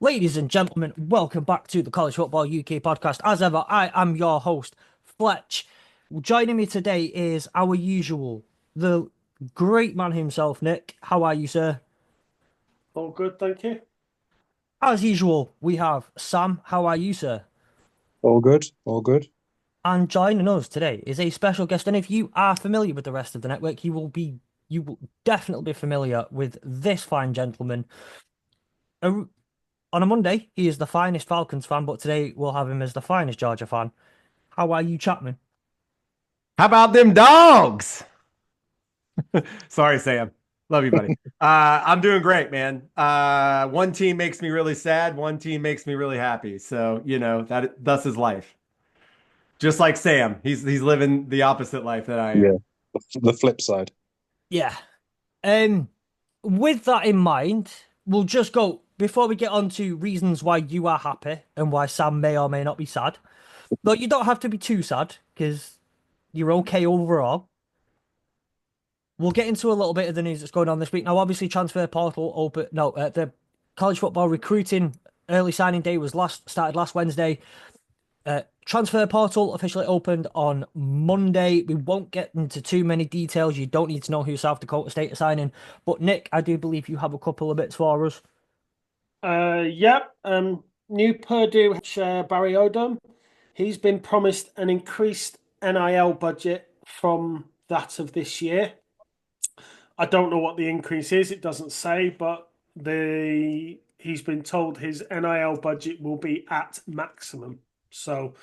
Ladies and gentlemen, welcome back to the College Football UK podcast. As ever, I am your host, Fletch. Joining me today is our usual, the great man himself, Nick. How are you, sir? All good, thank you. As usual, we have Sam. How are you, sir? All good, all good. And joining us today is a special guest. And if you are familiar with the rest of the network, you will definitely be familiar with this fine gentleman. On a Monday, he is the finest Falcons fan, but today we'll have him as the finest Georgia fan. How are you, Chapman? How about them dogs? Sorry, Sam. Love you, buddy. I'm doing great, man. One team makes me really sad. One team makes me really happy. So, thus is life. Just like Sam, he's living the opposite life that I am. Yeah, the flip side. Yeah. Um, with that in mind, we'll just go before we get on to reasons why you are happy and why Sam may or may not be sad. But you don't have to be too sad because you're okay overall. We'll get into a little bit of the news that's going on this week. Now, obviously, transfer portal open. No, the college football recruiting early signing day was started last Wednesday. Transfer portal officially opened on Monday. We won't get into too many details. You don't need to know who South Dakota State are signing. But Nick, I do believe you have a couple of bits for us. Yep. New Purdue Barry Odom. He's been promised an increased NIL budget from that of this year. I don't know what the increase is. It doesn't say, but he's been told his NIL budget will be at maximum. So,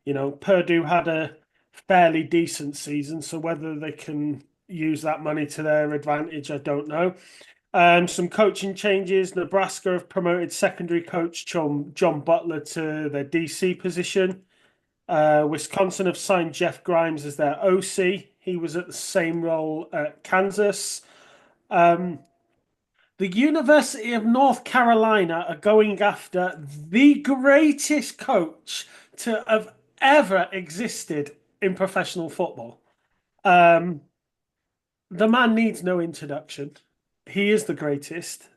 Purdue had a fairly decent season. So whether they can use that money to their advantage, I don't know. Some coaching changes. Nebraska have promoted secondary coach John Butler to their DC position. Wisconsin have signed Jeff Grimes as their OC. He was at the same role at Kansas. The University of North Carolina are going after the greatest coach to have ever existed in professional football. The man needs no introduction. He is the greatest.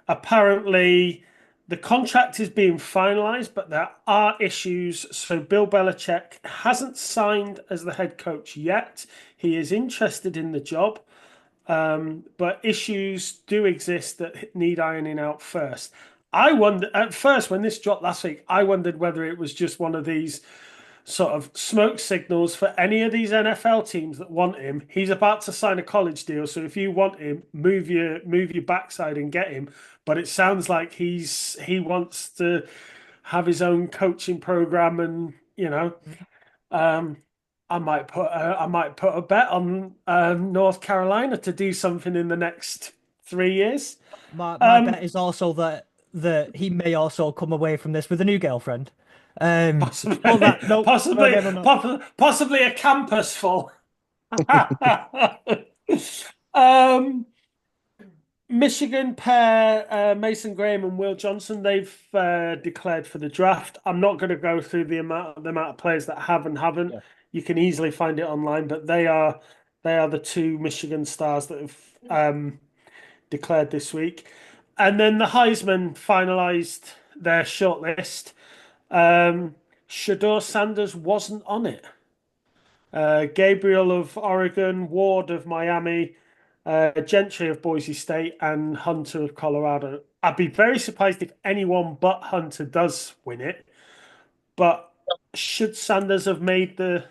Apparently, the contract is being finalized, but there are issues. So Bill Belichick hasn't signed as the head coach yet. He is interested in the job, but issues do exist that need ironing out first. I wondered at first when this dropped last week, I wondered whether it was just one of these sort of smoke signals for any of these NFL teams that want him. He's about to sign a college deal, so if you want him, move your backside and get him. But it sounds like he wants to have his own coaching program, and I might put a bet on North Carolina to do something in the next 3 years. My Um, bet is also that he may also come away from this with a new girlfriend. possibly, But that no, possibly, again, no. possibly a campus full. um, Michigan pair Mason Graham and Will Johnson. They've declared for the draft. I'm not going to go through the amount of players that have and haven't. Yeah. You can easily find it online, but they are the two Michigan stars that have declared this week. And then the Heisman finalized their shortlist. Shador Sanders wasn't on it. Gabriel of Oregon, Ward of Miami, Gentry of Boise State, and Hunter of Colorado. I'd be very surprised if anyone but Hunter does win it. But should Sanders have made the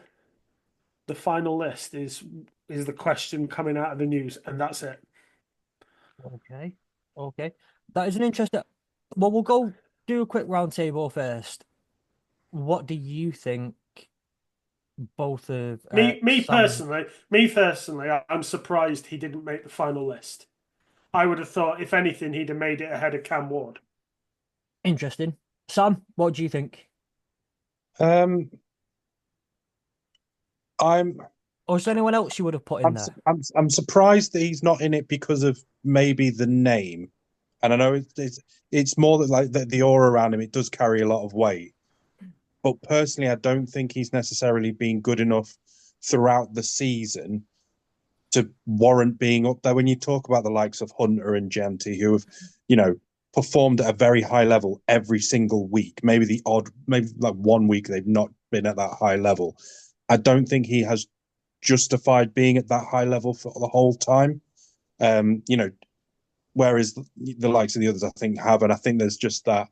final list is the question coming out of the news, and that's it. Okay, okay, that is an interesting. Well, we'll go do a quick roundtable first. What do you think? Both of Sam and Me personally, I'm surprised he didn't make the final list. I would have thought, if anything, he'd have made it ahead of Cam Ward. interesting. Sam, what do you think? Um, I'm Or is there anyone else you would have put in I'm there? I'm surprised that he's not in it because of maybe the name, and I know it's more that like the aura around him. It does carry a lot of weight, but personally, I don't think he's necessarily been good enough throughout the season to warrant being up there. When you talk about the likes of Hunter and Genty, who have, you know, performed at a very high level every single week. Maybe like 1 week they've not been at that high level. I don't think he has justified being at that high level for the whole time. You know, whereas the likes of the others, I think, have. And I think there's just that.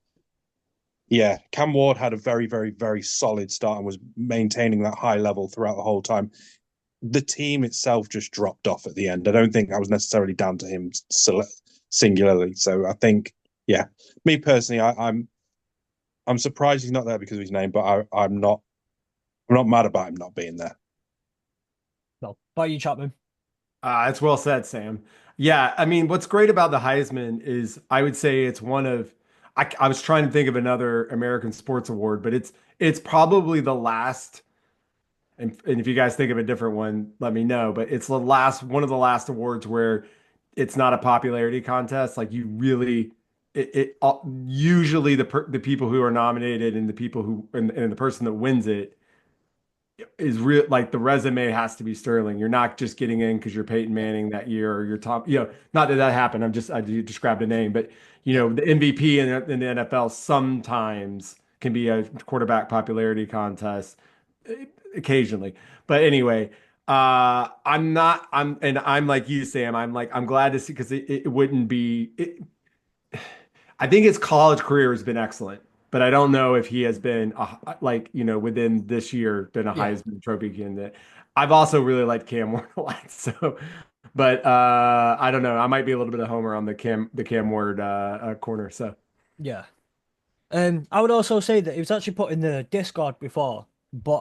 Yeah, Cam Ward had a very, very, very solid start and was maintaining that high level throughout the whole time. The team itself just dropped off at the end. I don't think that was necessarily down to him singularly. So I think, yeah, me personally, I'm surprised he's not there because of his name, but I'm not mad about him not being there. No, by you, Chapman. It's well said, Sam. Yeah, I mean, what's great about the Heisman is I would say it's one of I was trying to think of another American sports award, but it's probably the last. And if you guys think of a different one, let me know. But it's the last one of the last awards where it's not a popularity contest. Like you really, usually the people who are nominated and the people who and the person that wins it is real. Like the resume has to be sterling. You're not just getting in because you're Peyton Manning that year or you're Tom. Not that that happened. I described a name, but the MVP in the NFL sometimes can be a quarterback popularity contest occasionally. But anyway, I'm like you, Sam. I'm glad to see because it wouldn't be. I think his college career has been excellent, but I don't know if he has been within this year been a Yeah. Heisman Trophy candidate. I've also really liked Cam Ward a lot, so. But I don't know. I might be a little bit of homer on the Cam Ward corner. So Yeah. I would also say that it was actually put in the Discord before, but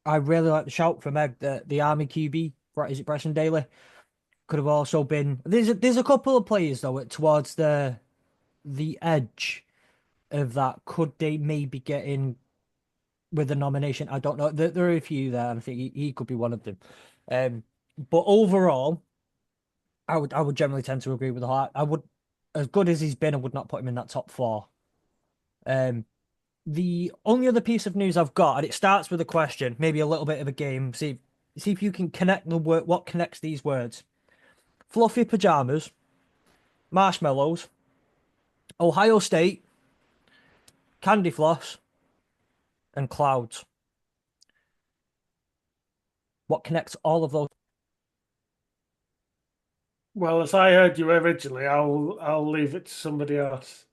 I really like the shout from Egg that the Army QB, is it Preston Daly? Could have also been. There's a couple of players though towards the edge of that. Could they maybe get in with a nomination? I don't know. There are a few there, and I think he could be one of them. But overall, I would generally tend to agree with the heart. I would, as good as he's been, I would not put him in that top four. Um, the only other piece of news I've got, and it starts with a question, maybe a little bit of a game. See if you can connect the word. What connects these words? Fluffy pajamas, marshmallows, Ohio State, candy floss, and clouds. What connects all of those? Well, as I heard you originally, I'll leave it to somebody else.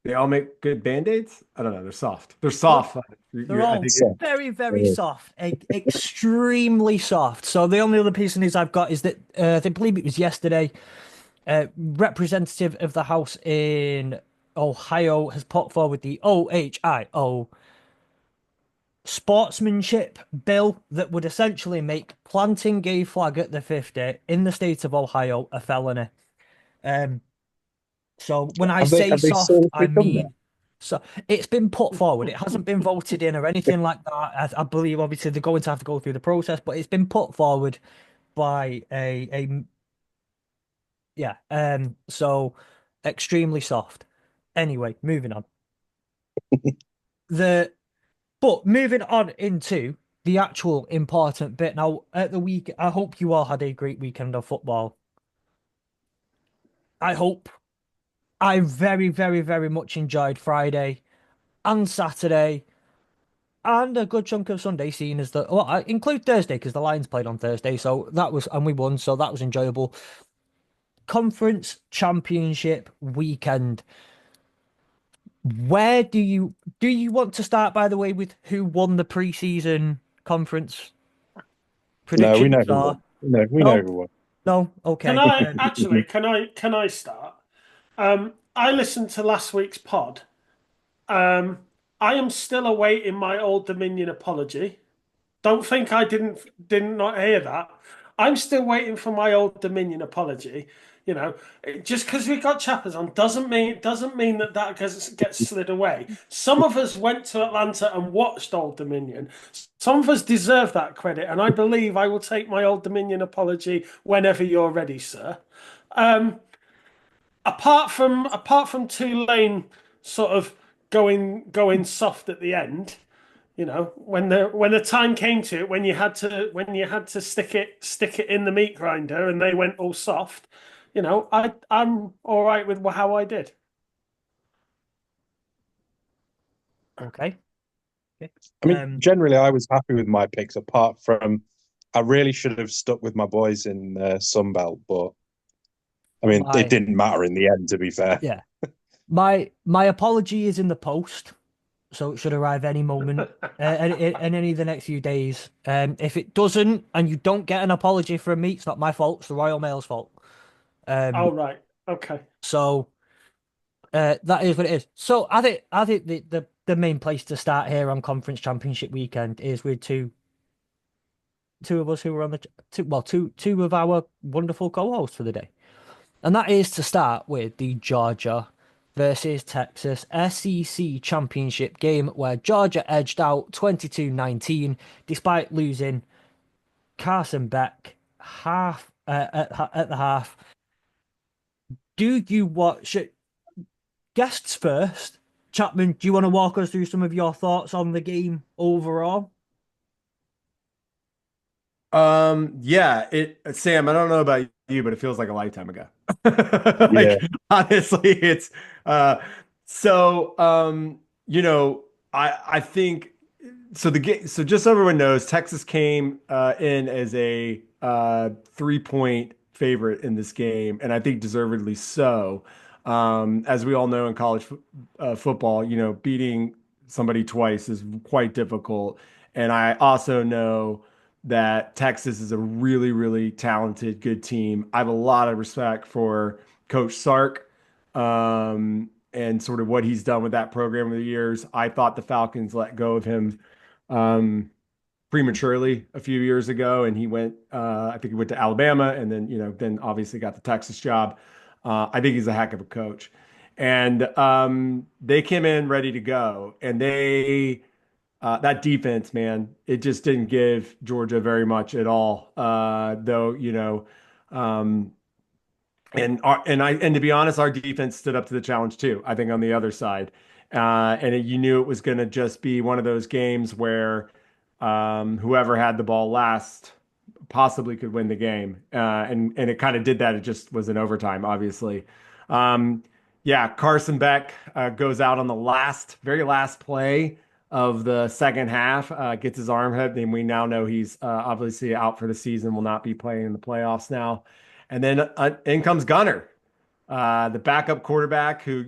they all make good band-aids. I don't know. They're soft. They're soft. They're I all think So, very, very soft, extremely soft. So the only other piece of news I've got is that I believe it was yesterday. Representative of the House in Ohio has put forward the OHIO sportsmanship bill that would essentially make planting a flag at the 50 in the state of Ohio a felony. Um, so when I say have they soft, seriously I done that? mean so it's been put forward. It hasn't been voted in or anything like that. I believe obviously they're going to have to go through the process, but it's been put forward by a yeah. So extremely soft. Anyway, moving on. The But moving on into the actual important bit now at the week. I hope you all had a great weekend of football. I hope. I very, very, very much enjoyed Friday and Saturday and a good chunk of Sunday, seeing as that, well, I include Thursday because the Lions played on Thursday, so that was, and we won, so that was enjoyable. Conference Championship weekend. Where do you want to start, by the way, with who won the preseason conference No, we know predictions? who Or won. No, we know no, who won. no, Can okay. I actually? Can I start? I listened to last week's pod. Um, I am still awaiting my Old Dominion apology. Don't think I didn't not hear that. I'm still waiting for my Old Dominion apology. You know, just because we got Chappers on doesn't mean that gets slid away. Some of us went to Atlanta and watched Old Dominion. Some of us deserve that credit, and I believe I will take my Old Dominion apology whenever you're ready, sir. Um, apart from Tulane sort of going soft at the end, when the time came to it, when you had to stick it in the meat grinder and they went all soft, I'm all right with how I did. Okay. Okay. I mean, generally, I was happy with my picks, apart from I really should have stuck with my boys in Sunbelt, but I mean, it my didn't matter in the end, to be fair. yeah, my apology is in the post, so it should arrive any moment, in any of the next few days. If it doesn't, and you don't get an apology from me, it's not my fault. It's the Royal Mail's fault. All right. Okay. So that is what it is. So I think the main place to start here on Conference Championship weekend is with two of us who were on the two of our wonderful co-hosts for the day. And that is to start with the Georgia versus Texas SEC Championship game, where Georgia edged out 22-19 despite losing Carson Beck at the half. Do you watch it? Guests first. Chapman, do you want to walk us through some of your thoughts on the game overall? Yeah, Sam, I don't know about you, but it feels like a lifetime ago. Yeah. Like, honestly, it's so I think so the game, so just so everyone knows, Texas came in as a 3-point favorite in this game, and I think deservedly so. As we all know in college football, beating somebody twice is quite difficult. And I also know that Texas is a really, really talented, good team. I have a lot of respect for Coach Sark, and sort of what he's done with that program over the years. I thought the Falcons let go of him prematurely a few years ago, and he went. I think he went to Alabama, and then obviously got the Texas job. I think he's a heck of a coach, and they came in ready to go, and they that defense, man, it just didn't give Georgia very much at all. Though, um, and to be honest, our defense stood up to the challenge too. I think on the other side, you knew it was going to just be one of those games where whoever had the ball last possibly could win the game, and it kind of did that. It just was in overtime, obviously. Um, yeah, Carson Beck goes out on the very last play of the second half, gets his arm hit, and we now know he's obviously out for the season, will not be playing in the playoffs now. And then in comes Gunner, the backup quarterback who,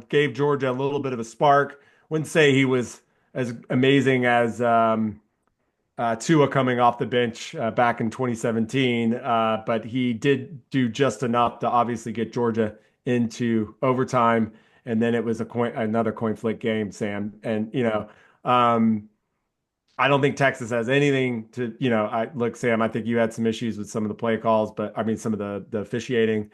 gave Georgia a little bit of a spark. Wouldn't say he was as amazing as Tua coming off the bench back in 2017, but he did do just enough to obviously get Georgia into overtime. And then it was another coin flip game, Sam. And, um, I don't think Texas has anything to, look, Sam, I think you had some issues with some of the play calls, but I mean, some of the officiating,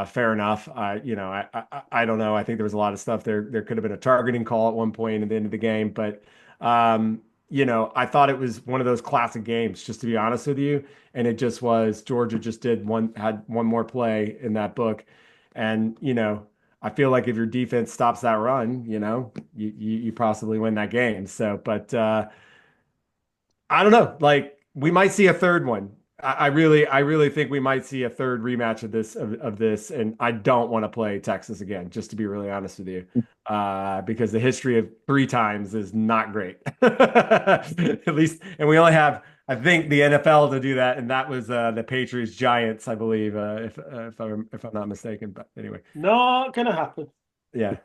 fair enough. I don't know. I think there was a lot of stuff there. There could have been a targeting call at one point at the end of the game, but, I thought it was one of those classic games, just to be honest with you. And it just was, Georgia just had one more play in that book. And, I feel like if your defense stops that run, you possibly win that game. So, but, I don't know. Like, we might see a third one. I really think we might see a third rematch of this, and I don't want to play Texas again, just to be really honest with you, because the history of 3 times is not great. At least, and we only have, I think, the NFL to do that, and that was the Patriots Giants, I believe, if I'm not mistaken. But anyway, Not gonna happen. yeah.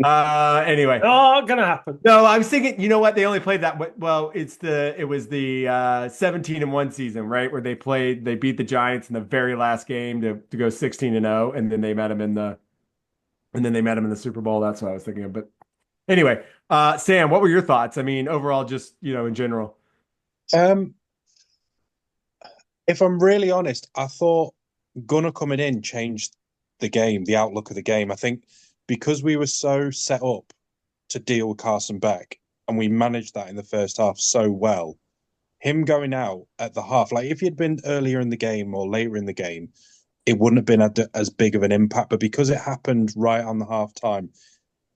Anyway. Not gonna happen. No, I was thinking, you know what? They only played that. Well, it was the 17-1 season, right? Where they beat the Giants in the very last game to go 16-0, and then they met them in the Super Bowl. That's what I was thinking of. But anyway, Sam, what were your thoughts? I mean, overall, just, in general. If I'm really honest, I thought Gunner coming in changed the game, the outlook of the game. I think because we were so set up to deal with Carson Beck, and we managed that in the first half so well. Him going out at the half, like if he had been earlier in the game or later in the game, it wouldn't have been as big of an impact. But because it happened right on the half time,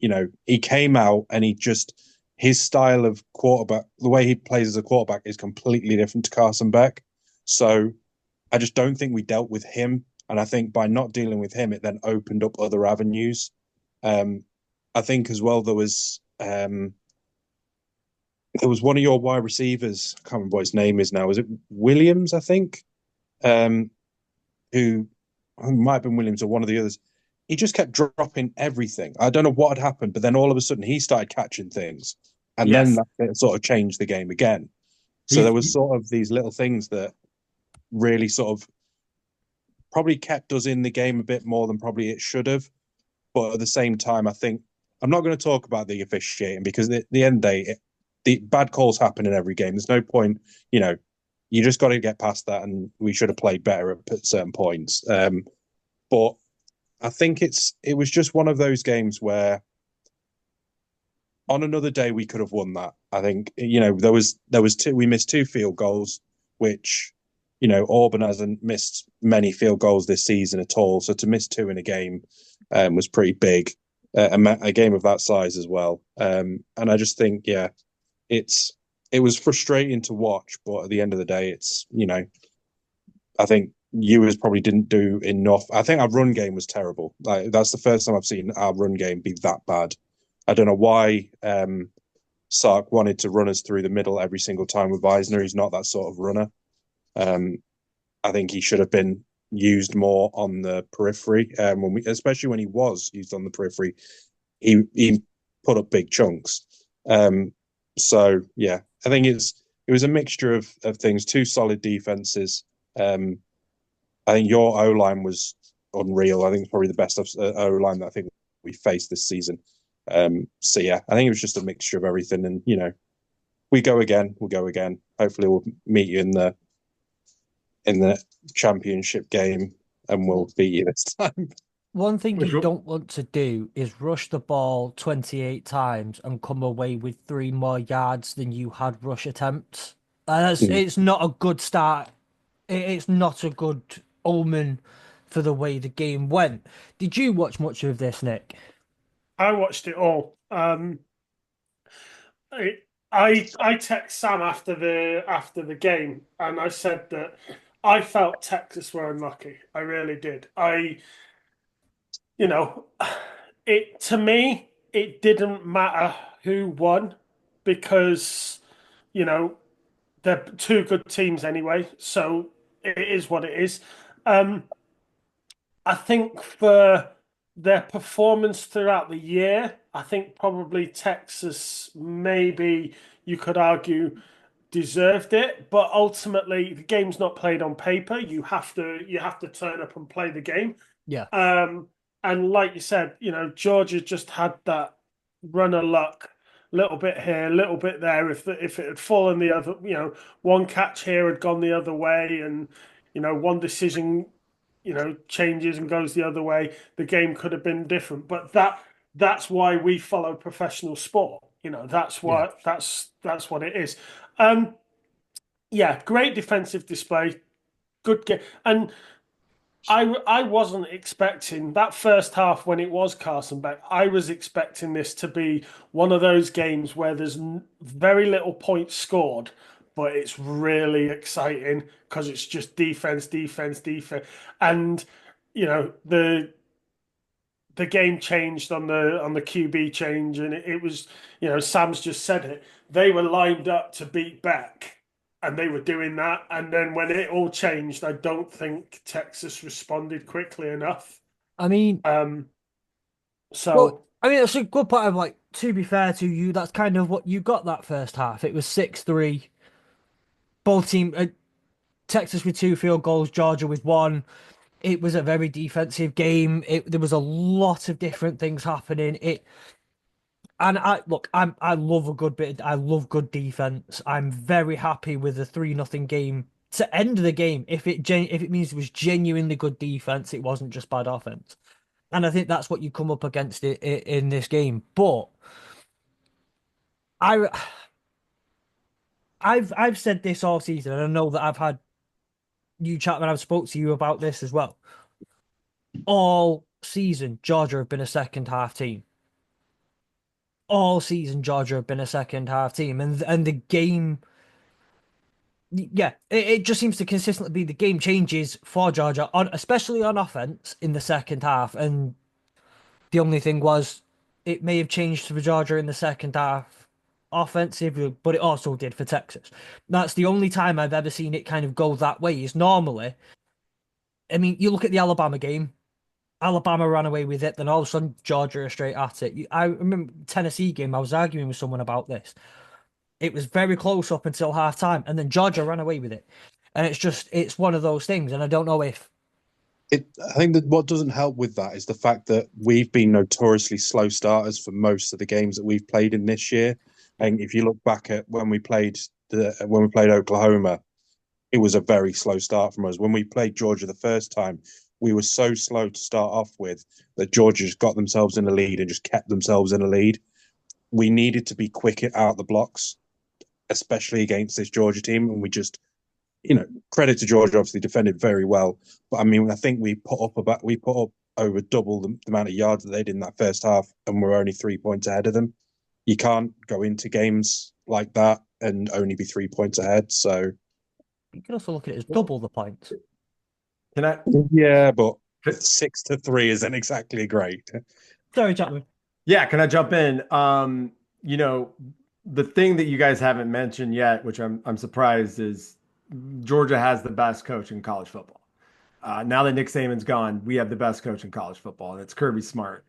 he came out and his style of quarterback, the way he plays as a quarterback is completely different to Carson Beck. So I just don't think we dealt with him And I think by not dealing with him, it then opened up other avenues. I think as well there was one of your wide receivers. I can't remember what his name is now. Was it Williams? I think, um, who might have been Williams or one of the others. He just kept dropping everything. I don't know what had happened, but then all of a sudden he started catching things, and then Yes. that sort of changed the game again. So He's there was sort of these little things that really sort of probably kept us in the game a bit more than probably it should have. But at the same time, I think I'm not going to talk about the officiating because at the end of the day, the bad calls happen in every game. There's no point, you just got to get past that, and we should have played better at certain points. But I think it was just one of those games where on another day we could have won that. I think we missed two field goals, which Auburn hasn't missed many field goals this season at all. So to miss two in a game was pretty big, a game of that size as well. And I just think, yeah, it was frustrating to watch, but at the end of the day, I think Ewers probably didn't do enough. I think our run game was terrible. Like that's the first time I've seen our run game be that bad. I don't know why Sark wanted to run us through the middle every single time with Eisner. He's not that sort of runner. I think he should have been used more on the periphery. Especially when he was used on the periphery, he put up big chunks. So yeah, I think it was a mixture of things. Two solid defenses. I think your O line was unreal. I think it's probably the best O line that I think we faced this season. So yeah, I think it was just a mixture of everything. And we go again. We'll go again. Hopefully, we'll meet you in the championship game, and we'll beat you this time. One thing Which you don't want to do is rush the ball 28 times and come away with 3 more yards than you had rush attempts. It's not a good start. It's not a good omen for the way the game went. Did you watch much of this, Nick? I watched it all. I text Sam after the game, and I said that I felt Texas were unlucky. I really did. You know, it to me it didn't matter who won because you know they're two good teams anyway. So it is what it is. Um, I think for their performance throughout the year, I think probably Texas maybe you could argue deserved it, but ultimately the game's not played on paper. You have to turn up and play the game. Yeah. Um, and like you said, Georgia just had that run of luck, little bit here, little bit there. If it had fallen the other, one catch here had gone the other way, and one decision, changes and goes the other way, the game could have been different. But that's why we follow professional sport. That's Yeah. why that's what it is. Yeah, great defensive display, good game, and I wasn't expecting that first half when it was Carson Beck. I was expecting this to be one of those games where there's very little points scored, but it's really exciting because it's just defense, defense, defense, and the game changed on the QB change, and it was Sam's just said it. They were lined up to beat Beck, and they were doing that. And then when it all changed, I don't think Texas responded quickly enough. I mean, Um, well, so that's a good part of like, to be fair to you, that's kind of what you got that first half. It was 6-3. Both team, Texas with 2 field goals, Georgia with 1. It was a very defensive game. There was a lot of different things happening. And I love a good bit. I love good defense. I'm very happy with the 3-0 game to end the game. If it means it was genuinely good defense, it wasn't just bad offense. And I think that's what you come up against in this game. But I I've said this all season, and I know that I've had you, Chapman, I've spoke to you about this as well. All season, Georgia have been a second half team. All season, Georgia have been a second half team, and the game yeah, it just seems to consistently be the game changes for Georgia on, especially on offense in the second half. And the only thing was, it may have changed for Georgia in the second half offensively, but it also did for Texas. That's the only time I've ever seen it kind of go that way. Is normally, I mean, you look at the Alabama game. Alabama ran away with it, then all of a sudden Georgia are straight at it. I remember Tennessee game. I was arguing with someone about this. It was very close up until half time, and then Georgia ran away with it. And it's one of those things. And I don't know if I think that what doesn't help with that is the fact that we've been notoriously slow starters for most of the games that we've played in this year. And if you look back at when we played Oklahoma, it was a very slow start from us. When we played Georgia the first time, we were so slow to start off with that Georgia just got themselves in a lead and just kept themselves in a lead. We needed to be quick out the blocks, especially against this Georgia team, and we just, credit to Georgia, obviously defended very well. But I mean, I think we put up over double the amount of yards that they did in that first half, and we're only 3 points ahead of them. You can't go into games like that and only be 3 points ahead. So you can also look at it as double the points. Can I? Yeah, but 6-3 isn't exactly great. Sorry, Chapman. Yeah, can I jump in? The thing that you guys haven't mentioned yet, which I'm surprised, is Georgia has the best coach in college football. Now that Nick Saban's gone, we have the best coach in college football, and it's Kirby Smart.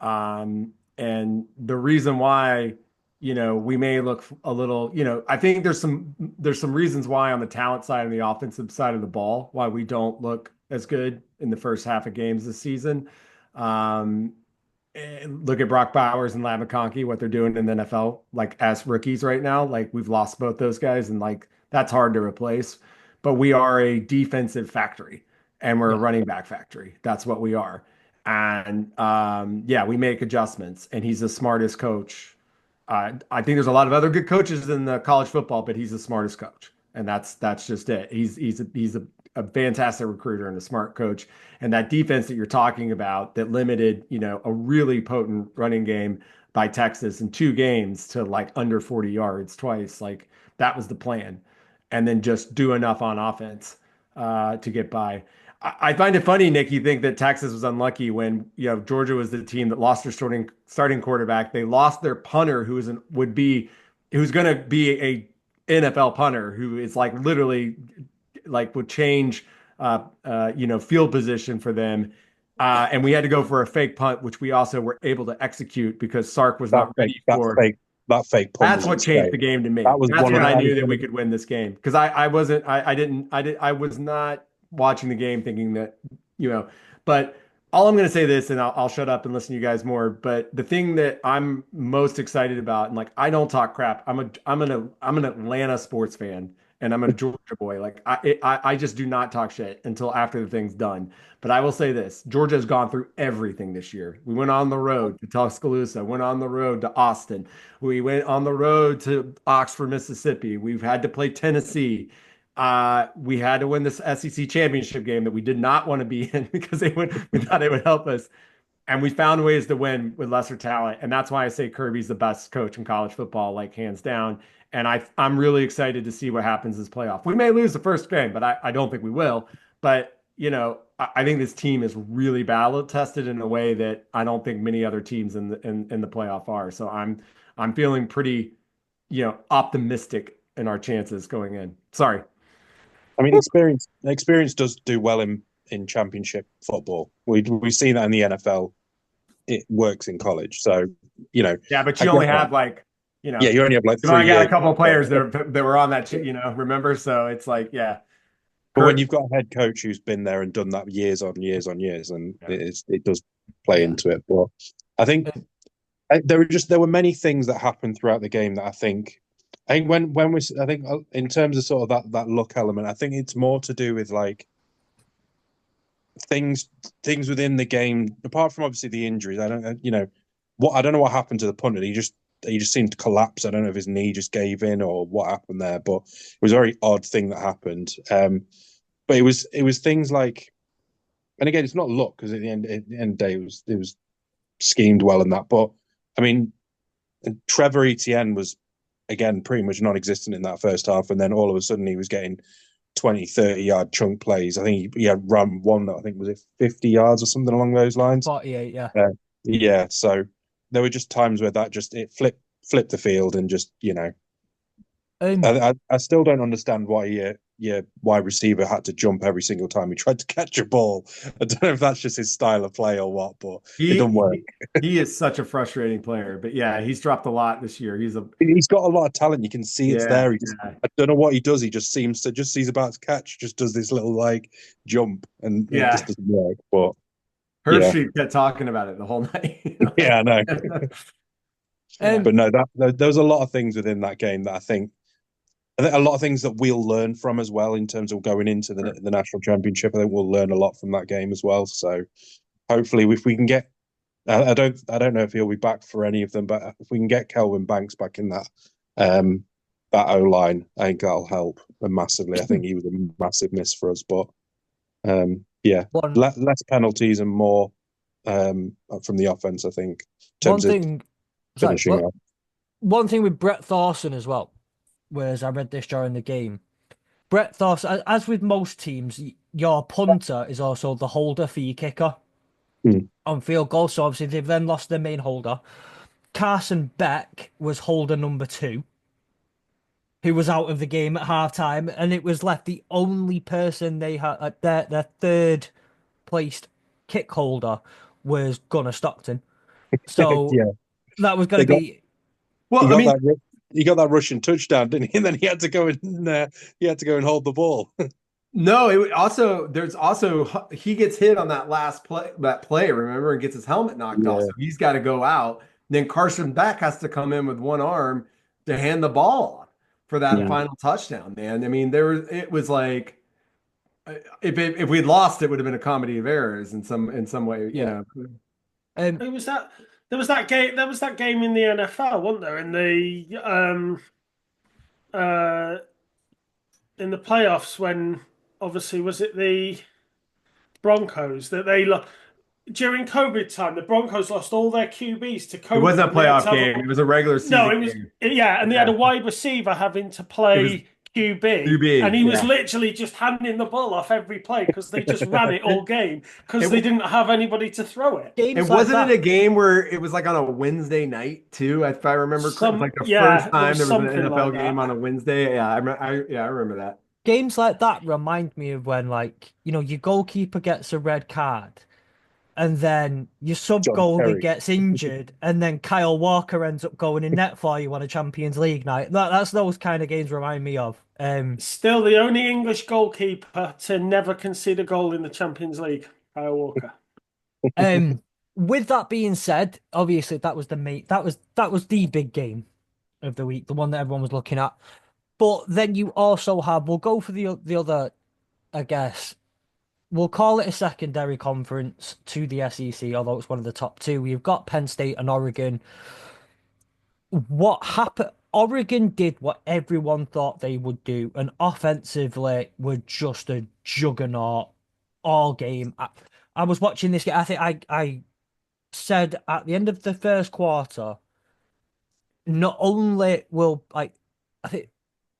And the reason why, we may look a little, I think there's some reasons why on the talent side and the offensive side of the ball, why we don't look as good in the first half of games this season. Look at Brock Bowers and Ladd McConkey, what they're doing in the NFL, like as rookies right now. Like we've lost both those guys, and like that's hard to replace. But we are a defensive factory, and we're a running back factory. That's what we are. And yeah, we make adjustments, and he's the smartest coach. I think there's a lot of other good coaches in the college football, but he's the smartest coach, and that's just it. He's a fantastic recruiter and a smart coach. And that defense that you're talking about that limited, a really potent running game by Texas in 2 games to like under 40 yards twice, like that was the plan. And then just do enough on offense to get by. I find it funny, Nick, you think that Texas was unlucky when, Georgia was the team that lost their starting quarterback. They lost their punter who's going to be a NFL punter who is like literally like would change field position for them. And we had to go for a fake punt, which we also were able to execute because Sark was not ready for. That fake punt. That's what changed the game to me. That's when I knew that we could win this game because I was not watching the game thinking that, but all I'm going to say this, and I'll shut up and listen to you guys more. But the thing that I'm most excited about, and like I don't talk crap. I'm an Atlanta sports fan, and I'm a Georgia boy. Like I just do not talk shit until after the thing's done. But I will say this: Georgia has gone through everything this year. We went on the road to Tuscaloosa, went on the road to Austin, we went on the road to Oxford, Mississippi. We've had to play Tennessee. We had to win this SEC championship game that we did not want to be in because we thought it would help us. And we found ways to win with lesser talent. And that's why I say Kirby's the best coach in college football, like hands down. And I'm really excited to see what happens this playoff. We may lose the first game, but I don't think we will. But, I think this team is really battle tested in a way that I don't think many other teams in the playoff are. So I'm feeling pretty, optimistic in our chances going in. Sorry. I mean, experience does do well in championship football. We've seen that in the NFL. It works in college, so yeah. But you only have like, yeah, you only have like 3 I got years. a couple of players that were on that, remember? So it's like, yeah. But when you've got a head coach who's been there and done that years on years on years, and it does play into it. But I think there were many things that happened throughout the game that I think when we in terms of sort of that luck element, I think it's more to do with like things within the game apart from obviously the injuries. I don't know what happened to the punter. He just seemed to collapse. I don't know if his knee just gave in or what happened there, but it was a very odd thing that happened. But it was things like, and again, it's not luck because at the end of the day, it was schemed well in that. But I mean, Trevor Etienne was again, pretty much non-existent in that first half, and then all of a sudden he was getting 20, 30-yard chunk plays. I think he had run one that I think was it 50 yards or something along those lines. 48, yeah. Yeah, so there were just times where that just it flipped the field and just Um, I still don't understand why your wide receiver had to jump every single time he tried to catch a ball. I don't know if that's just his style of play or what, but it He, doesn't work. he he is such a frustrating player, but yeah, he's dropped a lot this year. He's got a lot of talent. You can see it's Yeah, there. yeah, I don't know what he does. He just seems to just he's about to catch, just does this little like jump, and it just yeah. doesn't work. But yeah, Hershey kept talking about it the whole night. yeah, I know. Yeah. um, But no, that there was a lot of things within that game that I think a lot of things that we'll learn from as well in terms of going into the national championship. I think we'll learn a lot from that game as well. So hopefully, if we can get, I don't know if he'll be back for any of them, but if we can get Kelvin Banks back in um, that O line, I think that'll help massively. I think he was a massive miss for us, but yeah, one less penalties and more from the offense. I think in one terms of thing, sorry, finishing up. one thing with Brett Thorson as well, whereas I read this during the game. Brett Thorson, as with most teams, your punter is also the holder for your kicker Hmm. on field goal. So obviously they've then lost their main holder. Carson Beck was holder number two, who was out of the game at halftime, and it was left the only person they had their third placed kick holder was Gunnar Stockton. So Yeah, that was going they to got be Well, he I got mean, that he got that Russian touchdown, didn't he? And then he had to go and he had to go and hold the ball. no, there's also he gets hit on that play, remember, and gets his helmet knocked off. Yeah, So he's got to go out. Then Carson Beck has to come in with one arm to hand the ball off for that yeah, final touchdown, man. I mean, it was like if we'd lost, it would have been a comedy of errors in some way, you yeah. know. Um, Who was that? There was that game. There was that game in the NFL, wasn't there? Uh, in the playoffs when obviously was it the Broncos that during COVID time, the Broncos lost all their QBs to It wasn't COVID, a and they had to playoff have game. It was a regular no, season it was game. yeah, and they had a Yeah, wide receiver having to it was play QB, and QB. he was Yeah, literally just handing the ball off every play because they just ran it all game because it they didn't have anybody to throw it. games And like wasn't it that, a game where it was like on a Wednesday night too? If I remember correctly, it was like the first There time was there was an something like NFL game that. on a Wednesday. Yeah, I remember that. games like that remind me of when, like, your goalkeeper gets a red card, and then your sub John goalie Terry. gets injured, and then Kyle Walker ends up going in net for you on a Champions League night. That's those kind of games remind me of. Still the only English goalkeeper to never concede a goal in the Champions League, Kyle Walker. Um, with that being said, obviously that was the big game of the week, the one that everyone was looking at. But then you also have, we'll go for the other, I guess. We'll call it a secondary conference to the SEC, although it's one of the top two. We've got Penn State and Oregon. What happened? Oregon did what everyone thought they would do, and offensively were just a juggernaut all game. I was watching this game. I think I said at the end of the first quarter, not only will I think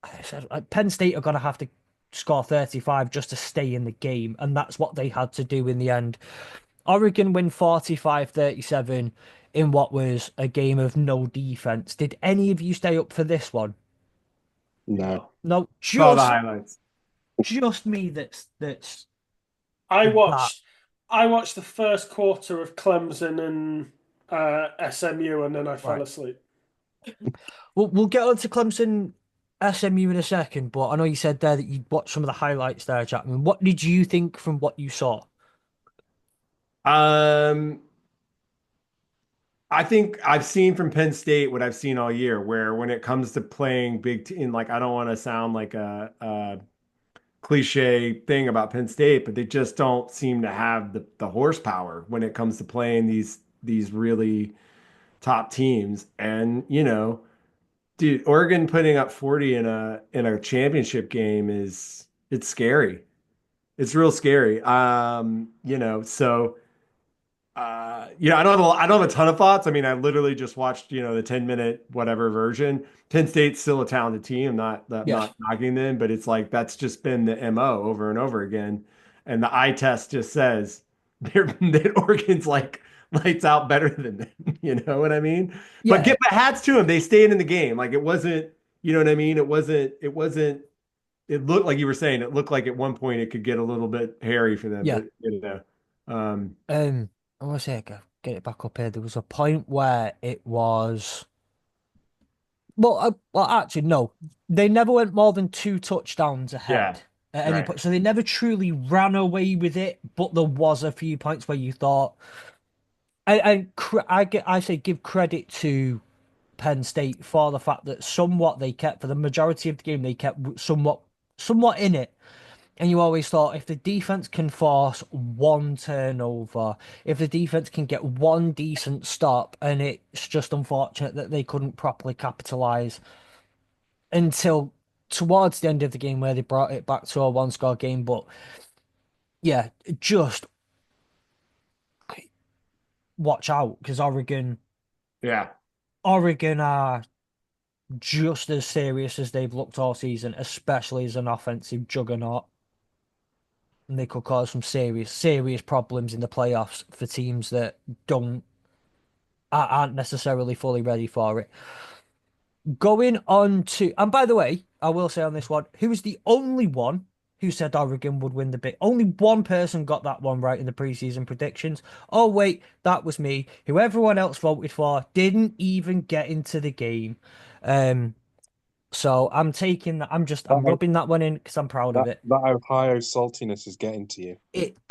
I said like, Penn State are going to have to score 35 just to stay in the game, and that's what they had to do in the end. Oregon win 45-37 in what was a game of no defense. Did any of you stay up for this one? No, No. No, Saw the highlights. just me that's I that. watched I watched the first quarter of Clemson and SMU, and then I fell Right. asleep. We'll get on to Clemson SMU in a second, but I know you said there that you watched some of the highlights there, Chapman. What did you think from what you saw? Um, I think I've seen from Penn State what I've seen all year, where when it comes to playing big team, like I don't want to sound like a cliche thing about Penn State, but they just don't seem to have the horsepower when it comes to playing these really top teams. And dude, Oregon putting up 40 in a championship game it's scary. It's real scary. So I don't have a ton of thoughts. I mean, I literally just watched, the 10-minute whatever version. Penn State's still a talented team. Yes. Not knocking them, but it's like that's just been the MO over and over again. And the eye test just says that Oregon's like lights out better than them. You know what I mean? But Yeah. get my hats to them. They stayed in the game. Like it wasn't, you know what I mean? It wasn't, it looked like you were saying, it looked like at one point it could get a little bit hairy for them, Yeah. but um, I want to say, get it back up here. There was a point where it was. Well, actually, no. They never went more than two touchdowns yeah, ahead at any right. point. So they never truly ran away with it, but there was a few points where you thought, I say give credit to Penn State for the fact that somewhat they kept for the majority of the game they kept somewhat in it. And you always thought if the defense can force one turnover, if the defense can get one decent stop, and it's just unfortunate that they couldn't properly capitalize until towards the end of the game where they brought it back to a one score game. But yeah, just watch out because Yeah. Oregon are just as serious as they've looked all season, especially as an offensive juggernaut. And they could cause some serious problems in the playoffs for teams that don't aren't necessarily fully ready for it. Going on to, and by the way, I will say on this one, who was the only one who said Oregon would win the big? Only one person got that one right in the preseason predictions. Oh wait, that was me. Who everyone else voted for didn't even get into the game. Um, so I'm taking that. I'm That rubbing that one in because I'm proud of that it. that Ohio saltiness is getting to you.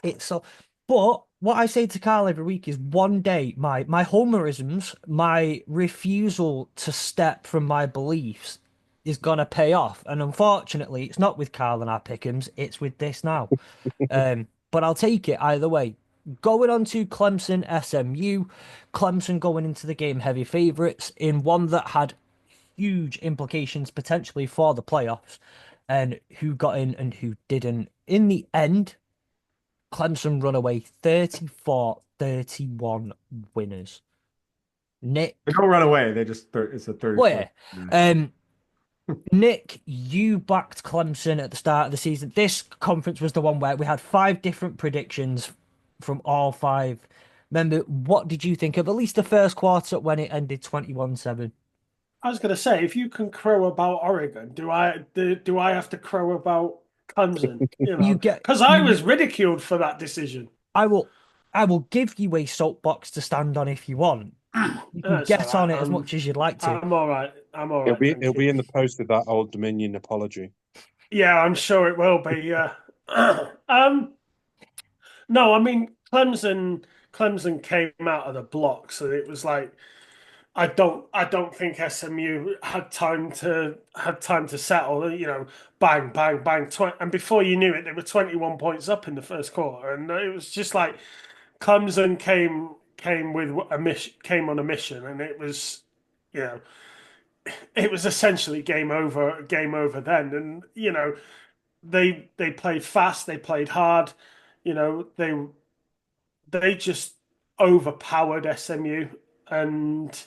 It's so. But what I say to Carl every week is one day my homerisms, my refusal to step from my beliefs is gonna pay off. And unfortunately, it's not with Carl and our pick'ems, it's with this now. But I'll take it either way. Going on to Clemson SMU, Clemson going into the game heavy favourites in one that had huge implications potentially for the playoffs and who got in and who didn't. In the end, Clemson run away 34-31 winners. They Nick, don't run away. It's a 34. where? Yeah. Nick, you backed Clemson at the start of the season. This conference was the one where we had five different predictions from all five. Remember, what did you think of at least the first quarter when it ended 21-7? I was going to say, if you can crow about Oregon, do I have to crow about Clemson? You get Because I you was ridiculed for that decision. I will give you a soapbox to stand on if you want. You can That's all get right. on it as much as you'd like to. I'm all right. I'm all It'll right. be Thank it'll you. be in the post with that Old Dominion apology. Yeah, I'm sure it will be. Yeah. No, I mean Clemson came out of the blocks, and it was like I don't think SMU had time to settle. Bang, bang, bang, 20, and before you knew it, they were 21 points up in the first quarter, and it was just like Clemson came with a mission, came on a mission, and you know, it was essentially game over then, and they played fast, they played hard, you know, they just overpowered SMU, and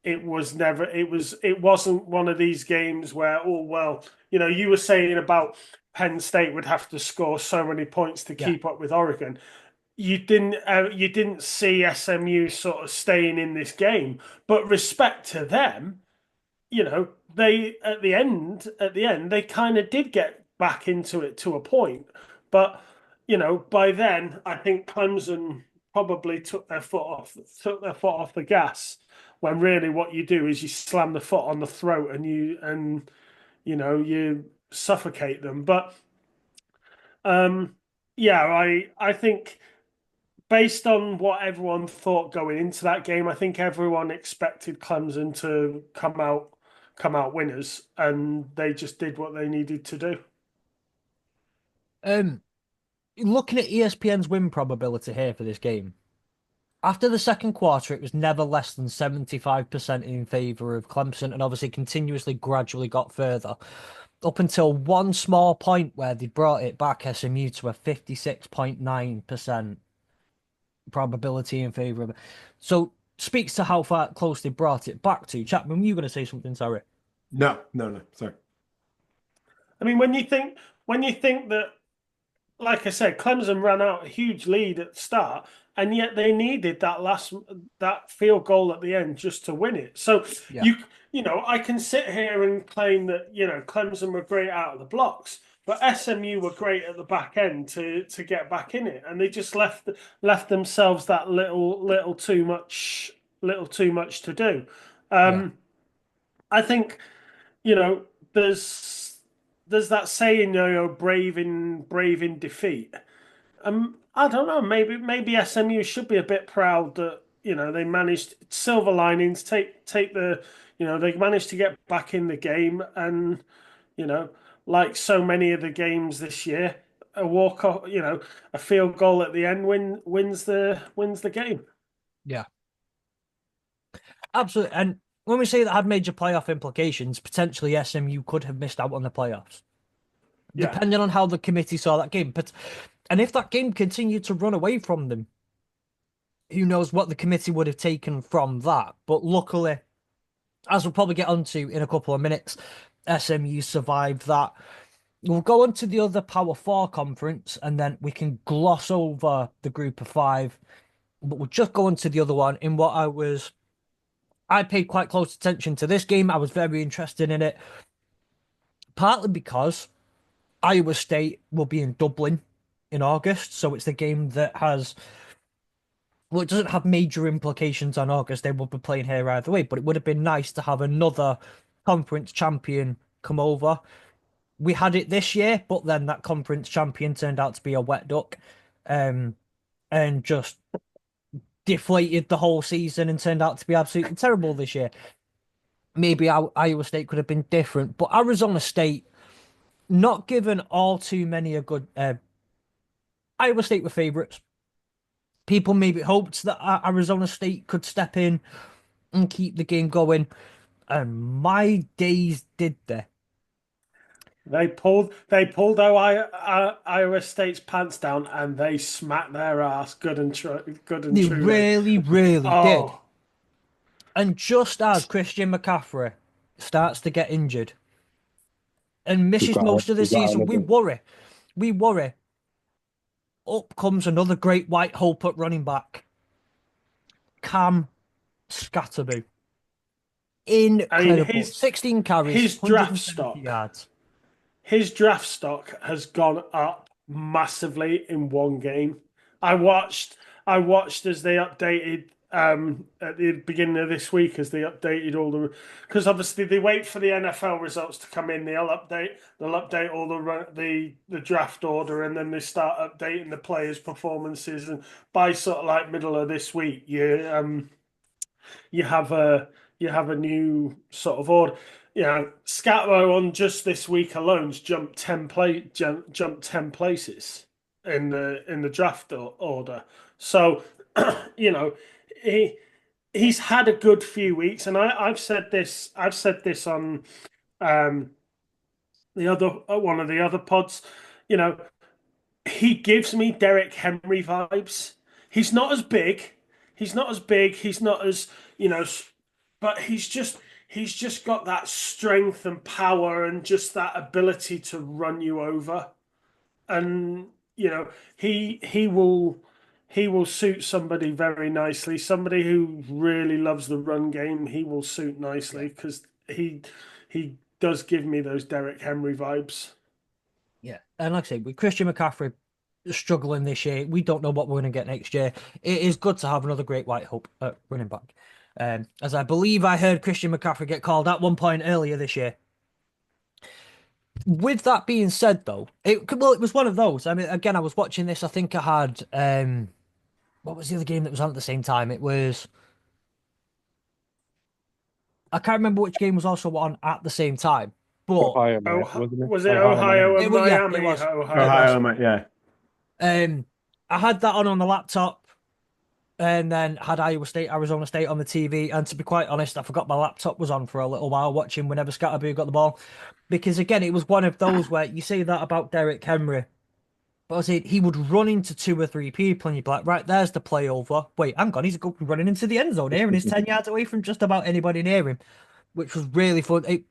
it wasn't one of these games where, oh well, you were saying about Penn State would have to score so many points to Yeah, keep up with Oregon. You didn't see SMU sort of staying in this game, but respect to them, they at the end they kind of did get back into it to a point, but by then I think Clemson probably took their foot off the gas, when really what you do is you slam the foot on the throat and you suffocate them. But yeah, I think based on what everyone thought going into that game, I think everyone expected Clemson to come out winners, and they just did what they needed to do. um, looking at ESPN's win probability here for this game, after the second quarter, it was never less than 75% in favor of Clemson, and obviously continuously, gradually got further up until one small point where they brought it back SMU to a 56.9%. probability in favor of it. So speaks to how far close they brought it back to. Chapman, were you going to say something? Sorry. No, no, no. Sorry. I mean, when you think that, like I said, Clemson ran out a huge lead at the start, and yet they needed that field goal at the end just to win it. So Yeah. you know, I can sit here and claim that Clemson were great out of the blocks, but SMU were great at the back end to get back in it, and they just left themselves that little too much to do. Yeah. I think you know there's that saying, brave in defeat. I don't know. Maybe SMU should be a bit proud that they managed silver linings. Take the they managed to get back in the game, and you know like so many of the games this year, a walk off, a field goal at the end wins the game. Yeah. Absolutely. And when we say that had major playoff implications, potentially SMU could have missed out on the playoffs, Yeah, depending on how the committee saw that game. And if that game continued to run away from them, who knows what the committee would have taken from that. But luckily, as we'll probably get onto in a couple of minutes, SMU survived that. We'll go on to the other Power Four conference, and then we can gloss over the group of five. But we'll just go on to the other one in what I paid quite close attention to this game. I was very interested in it, partly because Iowa State will be in Dublin in August. So it's the game that it doesn't have major implications on August. They will be playing here either way, but it would have been nice to have another conference champion come over. We had it this year, but then that conference champion turned out to be a wet duck, and just deflated the whole season and turned out to be absolutely terrible this year. Maybe Iowa State could have been different, but Arizona State, not given all too many a good. Iowa State were favourites. People maybe hoped that Arizona State could step in and keep the game going. And my days did they. They pulled Iowa State's pants down, and they smacked their ass good and They truly. really, really did. Oh, And just as Christian McCaffrey starts to get injured and misses most of the season, we worry. We worry. Up comes another great white hope at running back, Cam Scatterby. I mean, Incredible. 16 carries, his draft 170 stock. yards. His draft stock has gone up massively in one game. I watched as they updated at the beginning of this week, as they updated all because obviously they wait for the NFL results to come in. They'll update all the draft order, and then they start updating the players' performances. And by sort of like middle of this week, you have a new sort of order. Scatbo on just this week alone's jumped 10 places in the draft order. So, he's had a good few weeks, and I've said this on the other one of the other pods. He gives me Derrick Henry vibes. He's not as big. He's not as big. He's not as but he's just got that strength and power, and just that ability to run you over. And he will suit somebody very nicely. Somebody who really loves the run game, he will suit nicely, because he does give me those Derrick Henry vibes. Yeah. And like I say, with Christian McCaffrey struggling this year, we don't know what we're going to get next year. It is good to have another great white hope at running back. As I believe I heard Christian McCaffrey get called at one point earlier this year. With that being said, though, it was one of those. I mean, again, I was watching this. I think I had what was the other game that was on at the same time? I can't remember which game was also on at the same time, but Ohio, mate, wasn't it? Was it Ohio and Miami? it was. Ohio. Yeah. I had that on the laptop, and then had Iowa State, Arizona State on the TV. And to be quite honest, I forgot my laptop was on for a little while, watching whenever Scatterby got the ball, because again, it was one of those where you say that about Derrick Henry, But I said he would run into two or three people, and you'd be like, right, there's the play over. Wait, hang on, he's running into the end zone here, and he's 10 yards away from just about anybody near him, which was really fun. It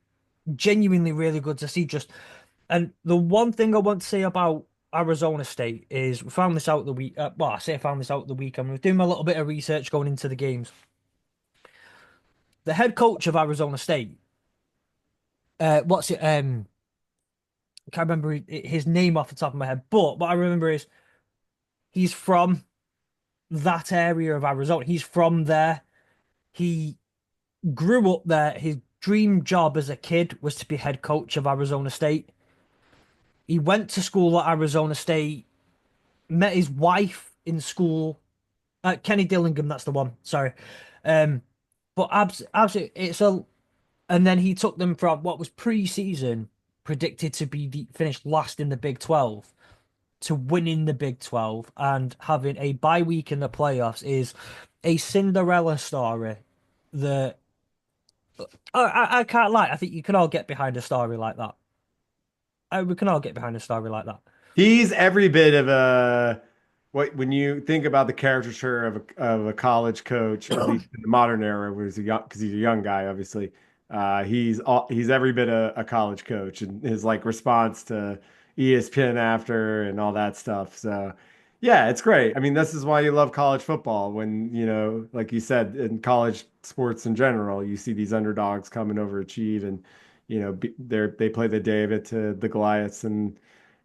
genuinely really good to see. And the one thing I want to say about Arizona State is we found this out the week. Well, I say I found this out the weekend. We were doing a little bit of research going into the games. The head coach of Arizona State, what's it? I can't remember his name off the top of my head, but what I remember is he's from that area of Arizona. He's from there. He grew up there. His dream job as a kid was to be head coach of Arizona State. He went to school at Arizona State, met his wife in school. Kenny Dillingham, that's the one. Sorry. Um, but absolutely, and then he took them from what was pre-season predicted to be finished last in the Big 12 to winning the Big 12 and having a bye week in the playoffs is a Cinderella story that I can't lie. I think you can all get behind a story like that. We can all get behind a story like that. He's every bit of a what when you think about the caricature of a college coach, at least in the modern era, where he's a young because he's a young guy, obviously. He's every bit a college coach, and his like response to ESPN after and all that stuff. So yeah, it's great. I mean, this is why you love college football when, like you said, in college sports in general, you see these underdogs come and overachieve and they play the David to the Goliaths and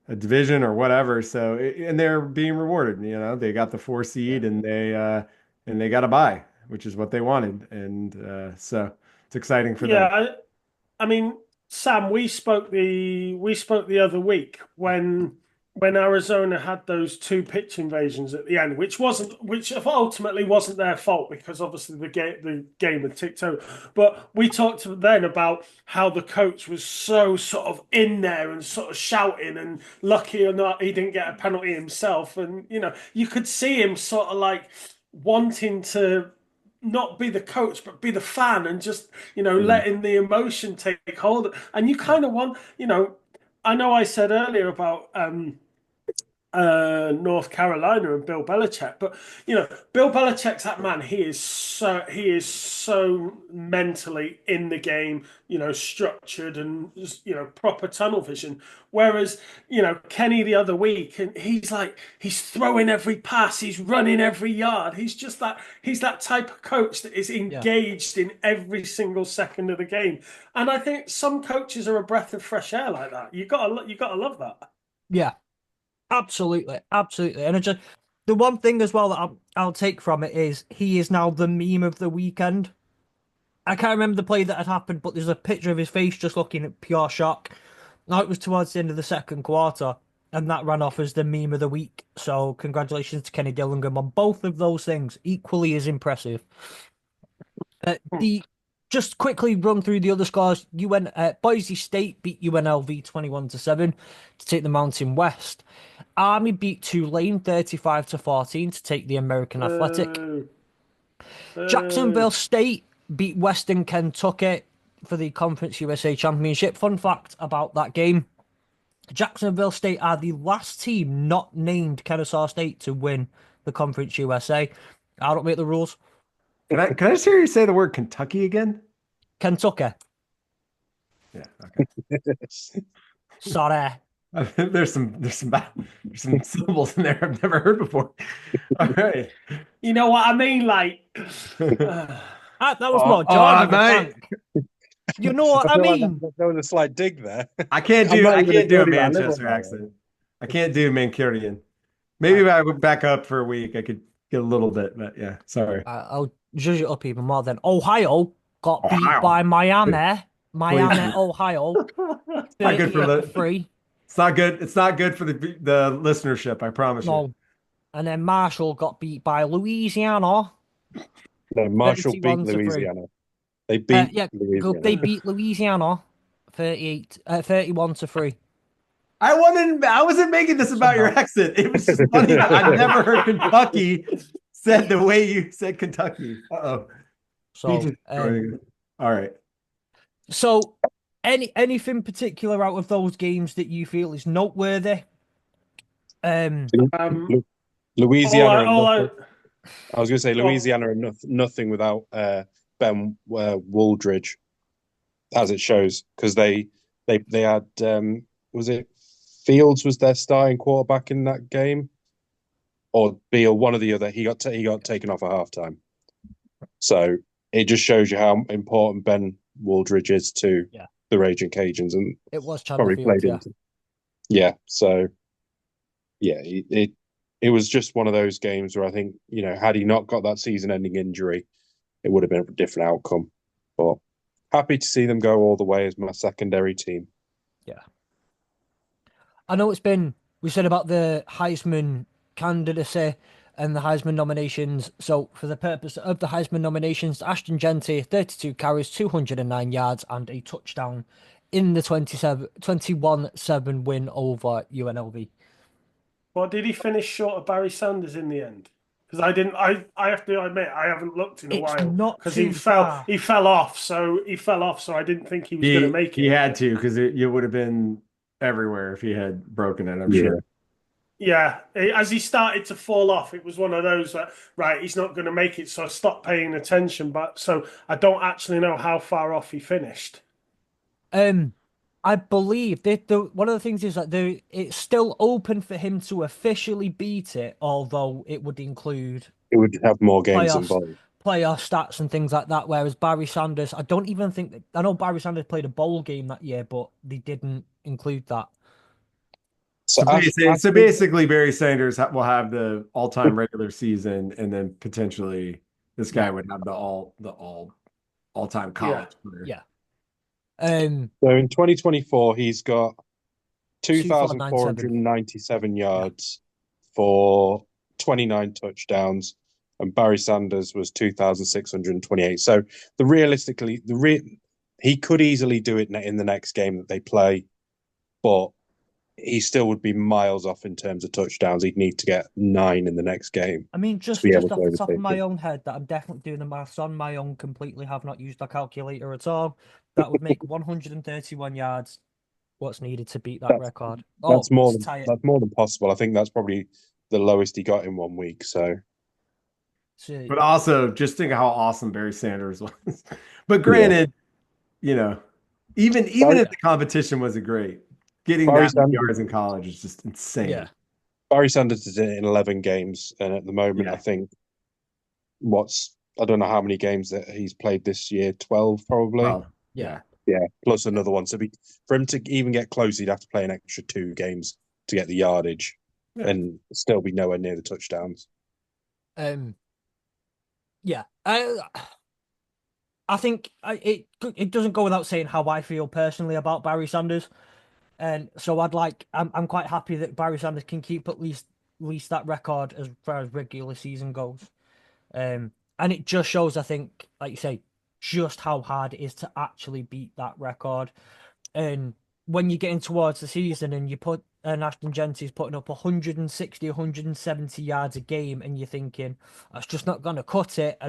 a division or whatever. So and they're being rewarded. They got the 4 seed and they got a bye, which is what they wanted. And so it's exciting for them. Yeah, I mean, Sam, we spoke the other week when Arizona had those two pitch invasions at the end, which ultimately wasn't their fault because obviously the game had ticked over. But we talked then about how the coach was so sort of in there and sort of shouting, and lucky or not, he didn't get a penalty himself, and you could see him sort of like wanting to not be the coach but be the fan and just Mhm. letting the emotion take hold, and you kind of want I know I said earlier about North Carolina and Bill Belichick. But Bill Belichick's that man. He is so mentally in the game, structured and proper tunnel vision. Whereas Kenny the other week, and he's throwing every pass, he's running every yard. He's that type of coach that is Yeah. engaged in every single second of the game. And I think some coaches are a breath of fresh air like that. You gotta love that. Yeah. Absolutely, absolutely. And the one thing as well that I'll take from it is he is now the meme of the weekend. I can't remember the play that had happened, but there's a picture of his face just looking at pure shock. Now it was towards the end of the second quarter, and that ran off as the meme of the week. So congratulations to Kenny Dillingham on both of those things. Equally as impressive. The Just quickly run through the other scores. Boise State beat UNLV 21-7 to take the Mountain West. Army beat Tulane 35-14 to take the American Athletic. Boo. Jacksonville Boo. State beat Western Kentucky for the Conference USA Championship. Fun fact about that game: Jacksonville State are the last team not named Kennesaw State to win the Conference USA. I don't make the rules. Can I just hear you say the word Kentucky again? Kentucky. Yeah. Okay. Sorry. There's some syllables in there I've never heard before. All right. You know what I mean? Like, That was more Jordan than mate. Frank. You know what I feel like mean? there was a slight dig there. I can't I'm do not I even can't do a Geordie Van Manchester Liverpool. accent. I can't do Mancunian. Maybe if I would back up for a week, I could get a little bit, but yeah, sorry. I'll judge it up even more. Then Ohio got beat Ohio. by Miami. Miami, Please. Ohio, Not good for 38-3. It's not good. It's not good for the listenership, I promise you. No. And then Marshall got beat by Louisiana. No, Marshall beat 31-3. Louisiana. They beat Yeah, Louisiana. they beat Louisiana 31-3. I wasn't making this about your accent. It was just funny that I've never heard Kentucky said the way you said Kentucky. Uh-oh. So, All right. so anything particular out of those games that you feel is noteworthy? Um, Um, all Louisiana I, and all I, nothing. I was going to say well, Louisiana and nothing without Ben Wooldridge, as it shows, because they had was it Fields was their starting quarterback in that game, or Beal, one or the other. He got taken off at halftime. So it just shows you how important Ben Wooldridge is to yeah, the Raging Cajuns, and it was Chandler probably Fields. played Yeah, into. Yeah, so yeah, it was just one of those games where I think, had he not got that season-ending injury, it would have been a different outcome. But happy to see them go all the way as my secondary team. yeah. I know we said about the Heisman candidacy and the Heisman nominations. So, for the purpose of the Heisman nominations, Ashton Genty, 32 carries, 209 yards, and a touchdown in the 21-7 win over UNLV. well, did he finish short of Barry Sanders in the end? Because I didn't. I have to admit I haven't looked in a It's while not because too far. he fell off. So he fell off. So I didn't think he was going to make He it. had to because it would have been everywhere if he had broken it, I'm Yeah. sure. Yeah, as he started to fall off, it was one of those that, right, he's not going to make it, so I stopped paying attention. But so I don't actually know how far off he finished. Um, I believe one of the things is that it's still open for him to officially beat it, although it would include It would have more games playoffs, involved. playoff stats and things like that. Whereas Barry Sanders, I don't even think I know Barry Sanders played a bowl game that year, but they didn't include that. So So basically, Barry Sanders will have the all-time regular season, and then potentially this guy Yeah, would have the all-time Yeah, college career. yeah. Um, so in 2024, he's got 2497. 2,497 Yeah. yards for 29 touchdowns, and Barry Sanders was 2,628. So he could easily do it in the next game that they play, but he still would be miles off in terms of touchdowns. He'd need to get 9 in the next game I mean, to be able just to off the top of overtake my him. own head, that I'm definitely doing the maths on my own completely, have not used a calculator at all. That would make 131 yards what's needed to beat that That's record. Oh, to tie it. that's more than possible. I think that's probably the lowest he got in 1 week. So To, But also, just think of how awesome Barry Sanders was. But yeah, granted, you know, even Barry, if the competition wasn't great, getting Barry that many Sanders yards in college is just yeah. insane. Barry Sanders is in 11 games, and at the moment, I Yeah. think I don't know how many games that he's played this year. 12 probably. Well, Yeah. yeah. Yeah, plus another one. So for him to even get close, he'd have to play an extra 2 games to get the yardage, Yeah. and still be nowhere near the touchdowns. Um, yeah. I think it doesn't go without saying how I feel personally about Barry Sanders. And so I'm quite happy that Barry Sanders can keep at least that record as far as regular season goes. And it just shows, I think, like you say, just how hard it is to actually beat that record. And when you're getting towards the season and you put Ashton Genty's putting up 160, 170 yards a game, and you're thinking that's just not going to cut it.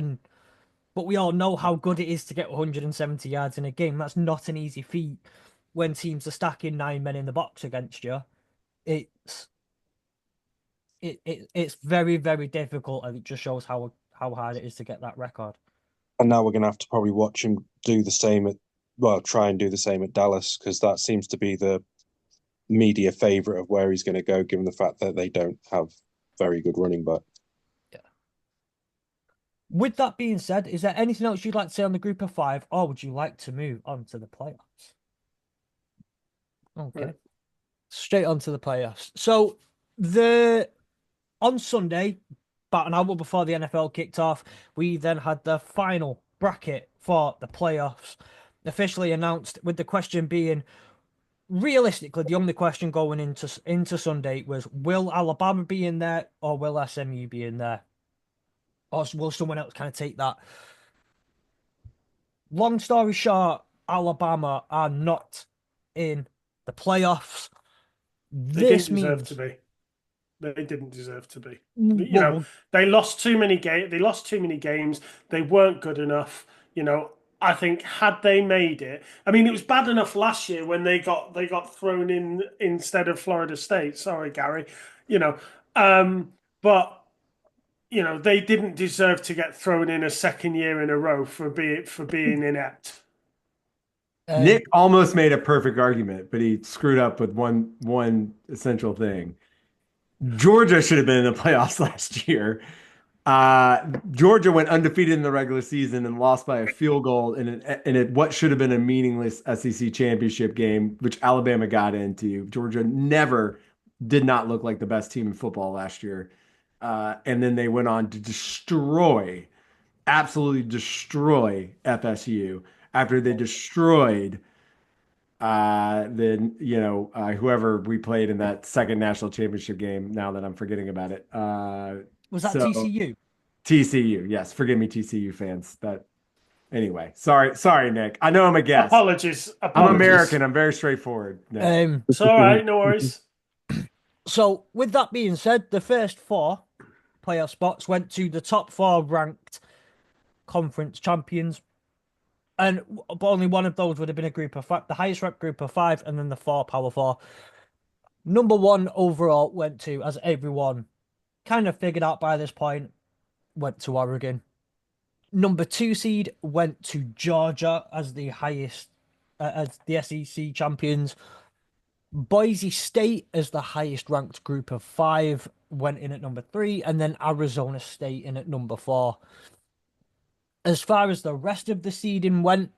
But we all know how good it is to get 170 yards in a game. That's not an easy feat when teams are stacking 9 men in the box against you. It's it's very, very difficult, and it just shows how hard it is to get that record. And now we're going to have to probably watch him do the same try and do the same at Dallas, because that seems to be the media favorite of where he's going to go, given the fact that they don't have very good running back. Yeah. With that being said, is there anything else you'd like to say on the group of five, or would you like to move on to the playoffs? Okay. Straight on to the playoffs. So on Sunday, about an hour before the NFL kicked off, we then had the final bracket for the playoffs officially announced, with the question being, realistically, the only question going into Sunday was, will Alabama be in there, or will SMU be in there? Or will someone else kind of take that? Long story short, Alabama are not in the playoffs. They didn't This deserve to means, be. They didn't deserve to be. well, They lost too many games. They lost too many games. They weren't good enough. I think had they made it, I mean, it was bad enough last year when they got thrown in instead of Florida State. Sorry, Gary. you know. But they didn't deserve to get thrown in a second year in a row for being inept. Nick almost made a perfect argument, but he screwed up with one essential thing. Georgia should have been in the playoffs last year. Georgia went undefeated in the regular season and lost by a field goal in what should have been a meaningless SEC championship game, which Alabama got into. Georgia did not look like the best team in football last year. And then they went on to absolutely destroy FSU after they destroyed whoever we played in that second national championship game. Now that I'm forgetting about it, Was that TCU? TCU, yes. Forgive me, TCU fans. Anyway. Sorry, Nick. I know I'm a guest. Apologies. I'm American. I'm very straightforward, Nick. It's all right. No worries. So, with that being said, the first 4 playoff spots went to the top 4 ranked conference champions. But only one of those would have been a group of 5, the highest ranked group of 5, and then the 4 Power 4. Number 1 overall went to, as everyone kind of figured out by this point, went to Oregon. Number 2 seed went to Georgia as the highest, as the SEC champions. Boise State as the highest ranked group of 5 went in at number 3, and then Arizona State in at number 4. As far as the rest of the seeding went,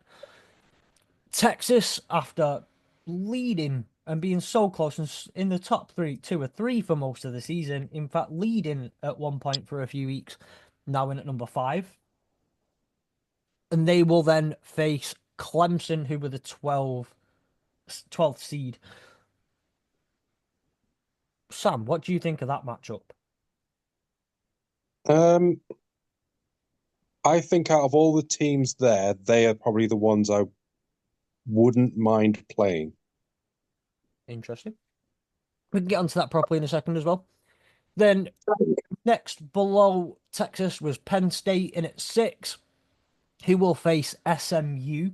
Texas, after leading and being so close in the top 2 or 3 for most of the season, in fact leading at one point for a few weeks, now in at number 5. And they will then face Clemson, who were the 12th seed. Sam, what do you think of that matchup? I think out of all the teams there, they are probably the ones I wouldn't mind playing. Interesting. We can get onto that properly in a second as well. Then next below Texas was Penn State in at 6, who will face SMU,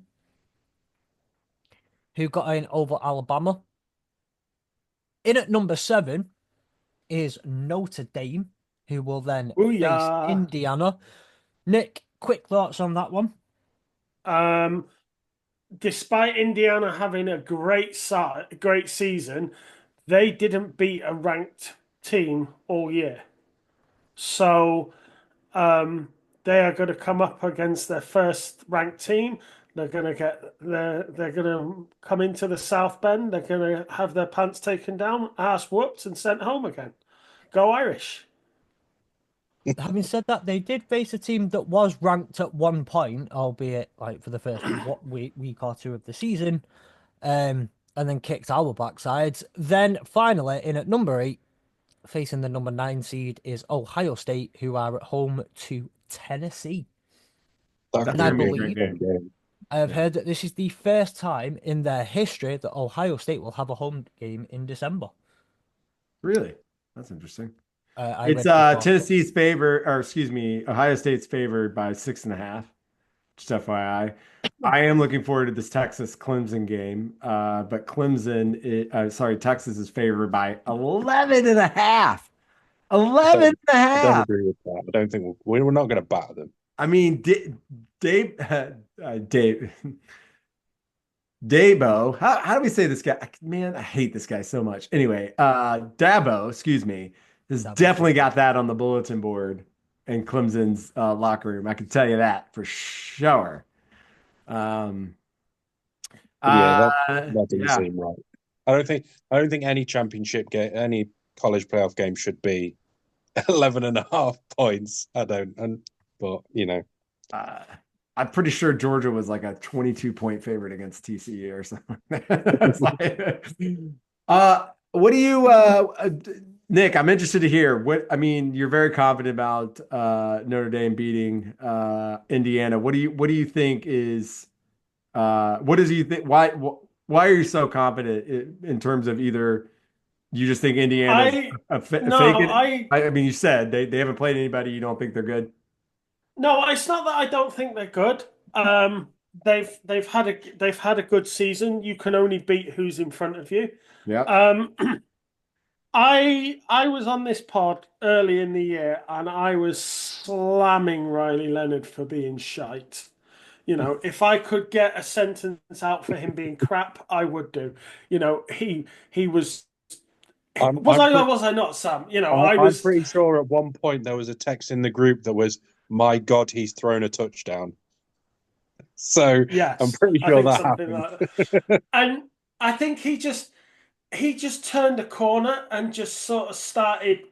who got in over Alabama. In at number 7 is Notre Dame, who will then face Indiana. Nick, quick thoughts on that one? Despite Indiana having a great season, they didn't beat a ranked team all year. So they are going to come up against their first ranked team. They're going to come into the South Bend. They're going to have their pants taken down, ass whooped, and sent home again. Go Irish. Having said that, they did face a team that was ranked at one point, albeit like for the first week or 2 of the season, and then kicked our backsides. Then finally, in at number 8, facing the number 9 seed is Ohio State, who are at home to Tennessee. And I believe I have heard that this is the first time in their history that Ohio State will have a home game in December. Really? That's interesting. It's Tennessee's Ohio State's favored by 6.5. Just FYI. I am looking forward to this Texas Clemson game, but Texas is favored by 11.5. 11.5. I don't agree with that. I don't think we're not going to batter them. I mean, Dabo. How do we say this guy? Man, I hate this guy so much. Anyway, Dabo, excuse me, has definitely got that on the bulletin board in Clemson's locker room. I can tell you that for sure. That doesn't seem right. I don't think any championship game, any college playoff game should be 11.5 points. But I'm pretty sure Georgia was like a 22-point favorite against TCU or something. What do you, Nick? I'm interested to hear you're very confident about Notre Dame beating Indiana. What do you think is? What does you think? Why are you so confident in terms of either? You just think Indiana's fake it? I mean, you said they haven't played anybody. You don't think they're good? No, it's not that I don't think they're good. They've had a good season. You can only beat who's in front of you. Yeah. I was on this pod early in the year and I was slamming Riley Leonard for being shite. If I could get a sentence out for him being crap, I would do. He was I'm was I'm I or pretty was I not, Sam? I I'm was. pretty sure at one point there was a text in the group that was, "My God, he's thrown a touchdown." So I'm Yes, pretty I sure think that something happened. like that. And I think he just turned a corner and just sort of started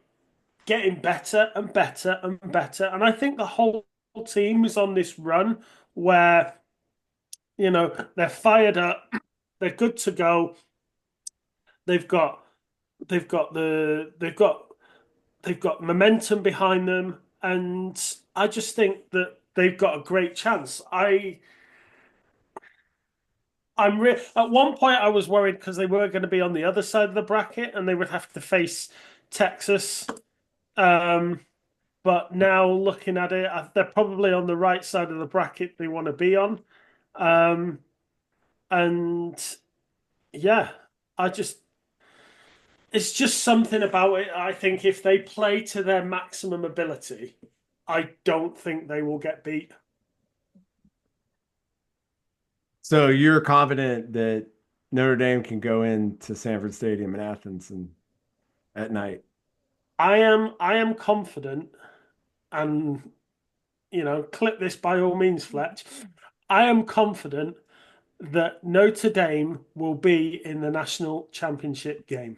getting better and better and better. And I think the whole team was on this run where, they're fired up, they're good to go. They've got they've got the they've got momentum behind them, and I just think that they've got a great chance. At one point I was worried because they were going to be on the other side of the bracket and they would have to face Texas. Um, but now looking at it, they're probably on the right side of the bracket they want to be on. Um, and yeah, I just it's just something about it. I think if they play to their maximum ability, I don't think they will get beat. So you're confident that Notre Dame can go into Sanford Stadium in Athens and at night? I am confident, and clip this by all means, Fletch. I am confident that Notre Dame will be in the national championship game.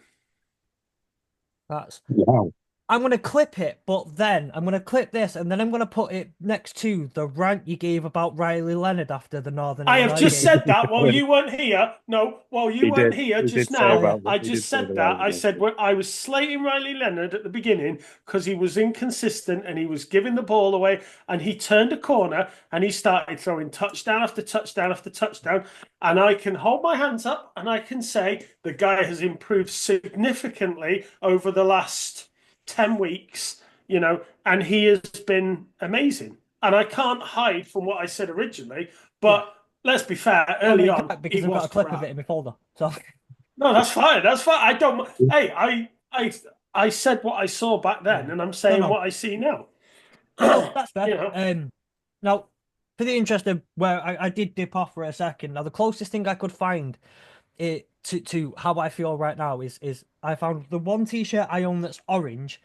That's Wow. I'm gonna clip it, but then I'm gonna clip this, and then I'm gonna put it next to the rant you gave about Riley Leonard after the Northern I have Illinois just game. said that while you weren't here. No, while you He weren't did. here He just did say Oh now, yeah, about I he did just say said the that. Riley I one. said I was slating Riley Leonard at the beginning because he was inconsistent and he was giving the ball away, and he turned a corner and he started throwing touchdown after touchdown after touchdown. And I can hold my hands up and I can say the guy has improved significantly over the last 10 weeks, and he has been amazing. And I can't hide from what I said originally, yeah. but let's be fair, I'm early in on, back because he I've got was a clip of it crap. in my folder. So No, that's fine. That's fine. I don't. Hey, I said what I saw back yeah, then, and I'm no, saying no, what I see now. no, that's fair. You know, Now for the interest of where I did dip off for a second. Now the closest thing I could find it to how I feel right now is I found the one t-shirt I own that's orange,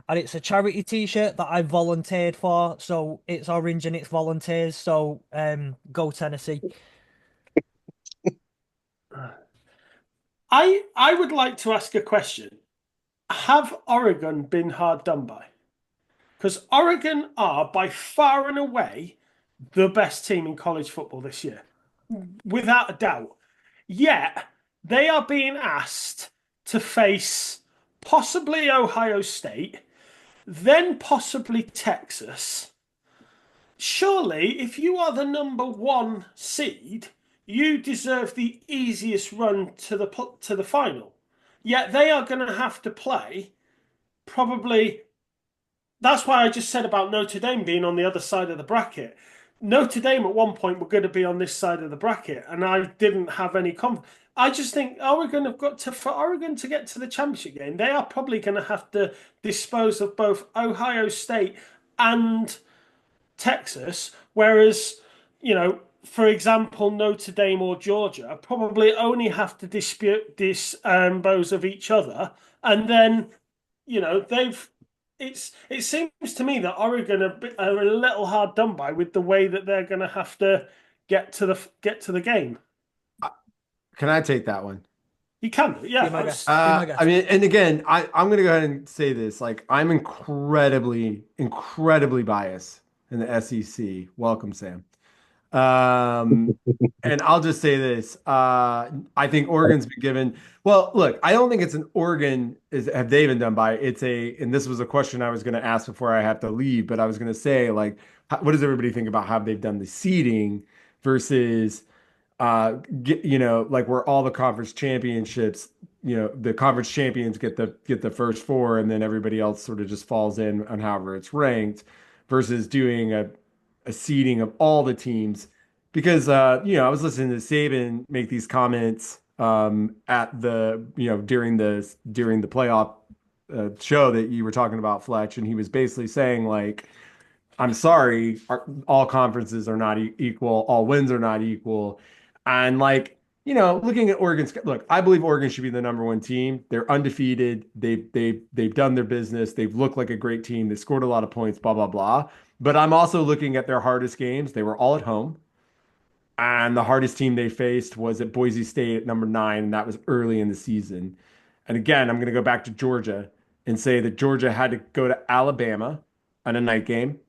and it's a charity t-shirt that I volunteered for, so it's orange and it's volunteers, so go Tennessee. I would like to ask a question. Have Oregon been hard done by? Because Oregon are by far and away the best team in college football this year, without a doubt. Yet they are being asked to face possibly Ohio State, then possibly Texas. Surely, if you are the number one seed, you deserve the easiest run to the final. Yet they are going to have to play probably. That's why I just said about Notre Dame being on the other side of the bracket. Notre Dame at one point were going to be on this side of the bracket, and I didn't have any confidence. I just think Oregon have got to, for Oregon to get to the championship game, they are probably going to have to dispose of both Ohio State and Texas, whereas, for example, Notre Dame or Georgia probably only have to dispose of each other, and then, they've. It seems to me that Oregon are a little hard done by with the way that they're going to have to get to the game. Can I take that one? You can, Be yeah. my guest. Be my I guest. mean, and again, I'm gonna go ahead and say this. Like, I'm incredibly, incredibly biased in the SEC. Welcome, Sam. Um, and I'll just say this. I think Oregon's been given. Well, look, I don't think it's an Oregon is have they been done by. It's a, and this was a question I was going to ask before I have to leave, but I was going to say, like, what does everybody think about how they've done the seeding versus like where all the conference championships, the conference champions get the first four, and then everybody else sort of just falls in on however it's ranked, versus doing a seeding of all the teams. Because I was listening to Saban make these comments at the during the playoff show that you were talking about, Fletch, and he was basically saying like, I'm sorry, all conferences are not equal, all wins are not equal, and like looking at Oregon's look, I believe Oregon should be the number one team. They're undefeated. They've done their business. They've looked like a great team. They scored a lot of points. Blah blah blah. But I'm also looking at their hardest games. They were all at home. And the hardest team they faced was at Boise State at number 9, and that was early in the season. And again, I'm going to go back to Georgia and say that Georgia had to go to Alabama on a night game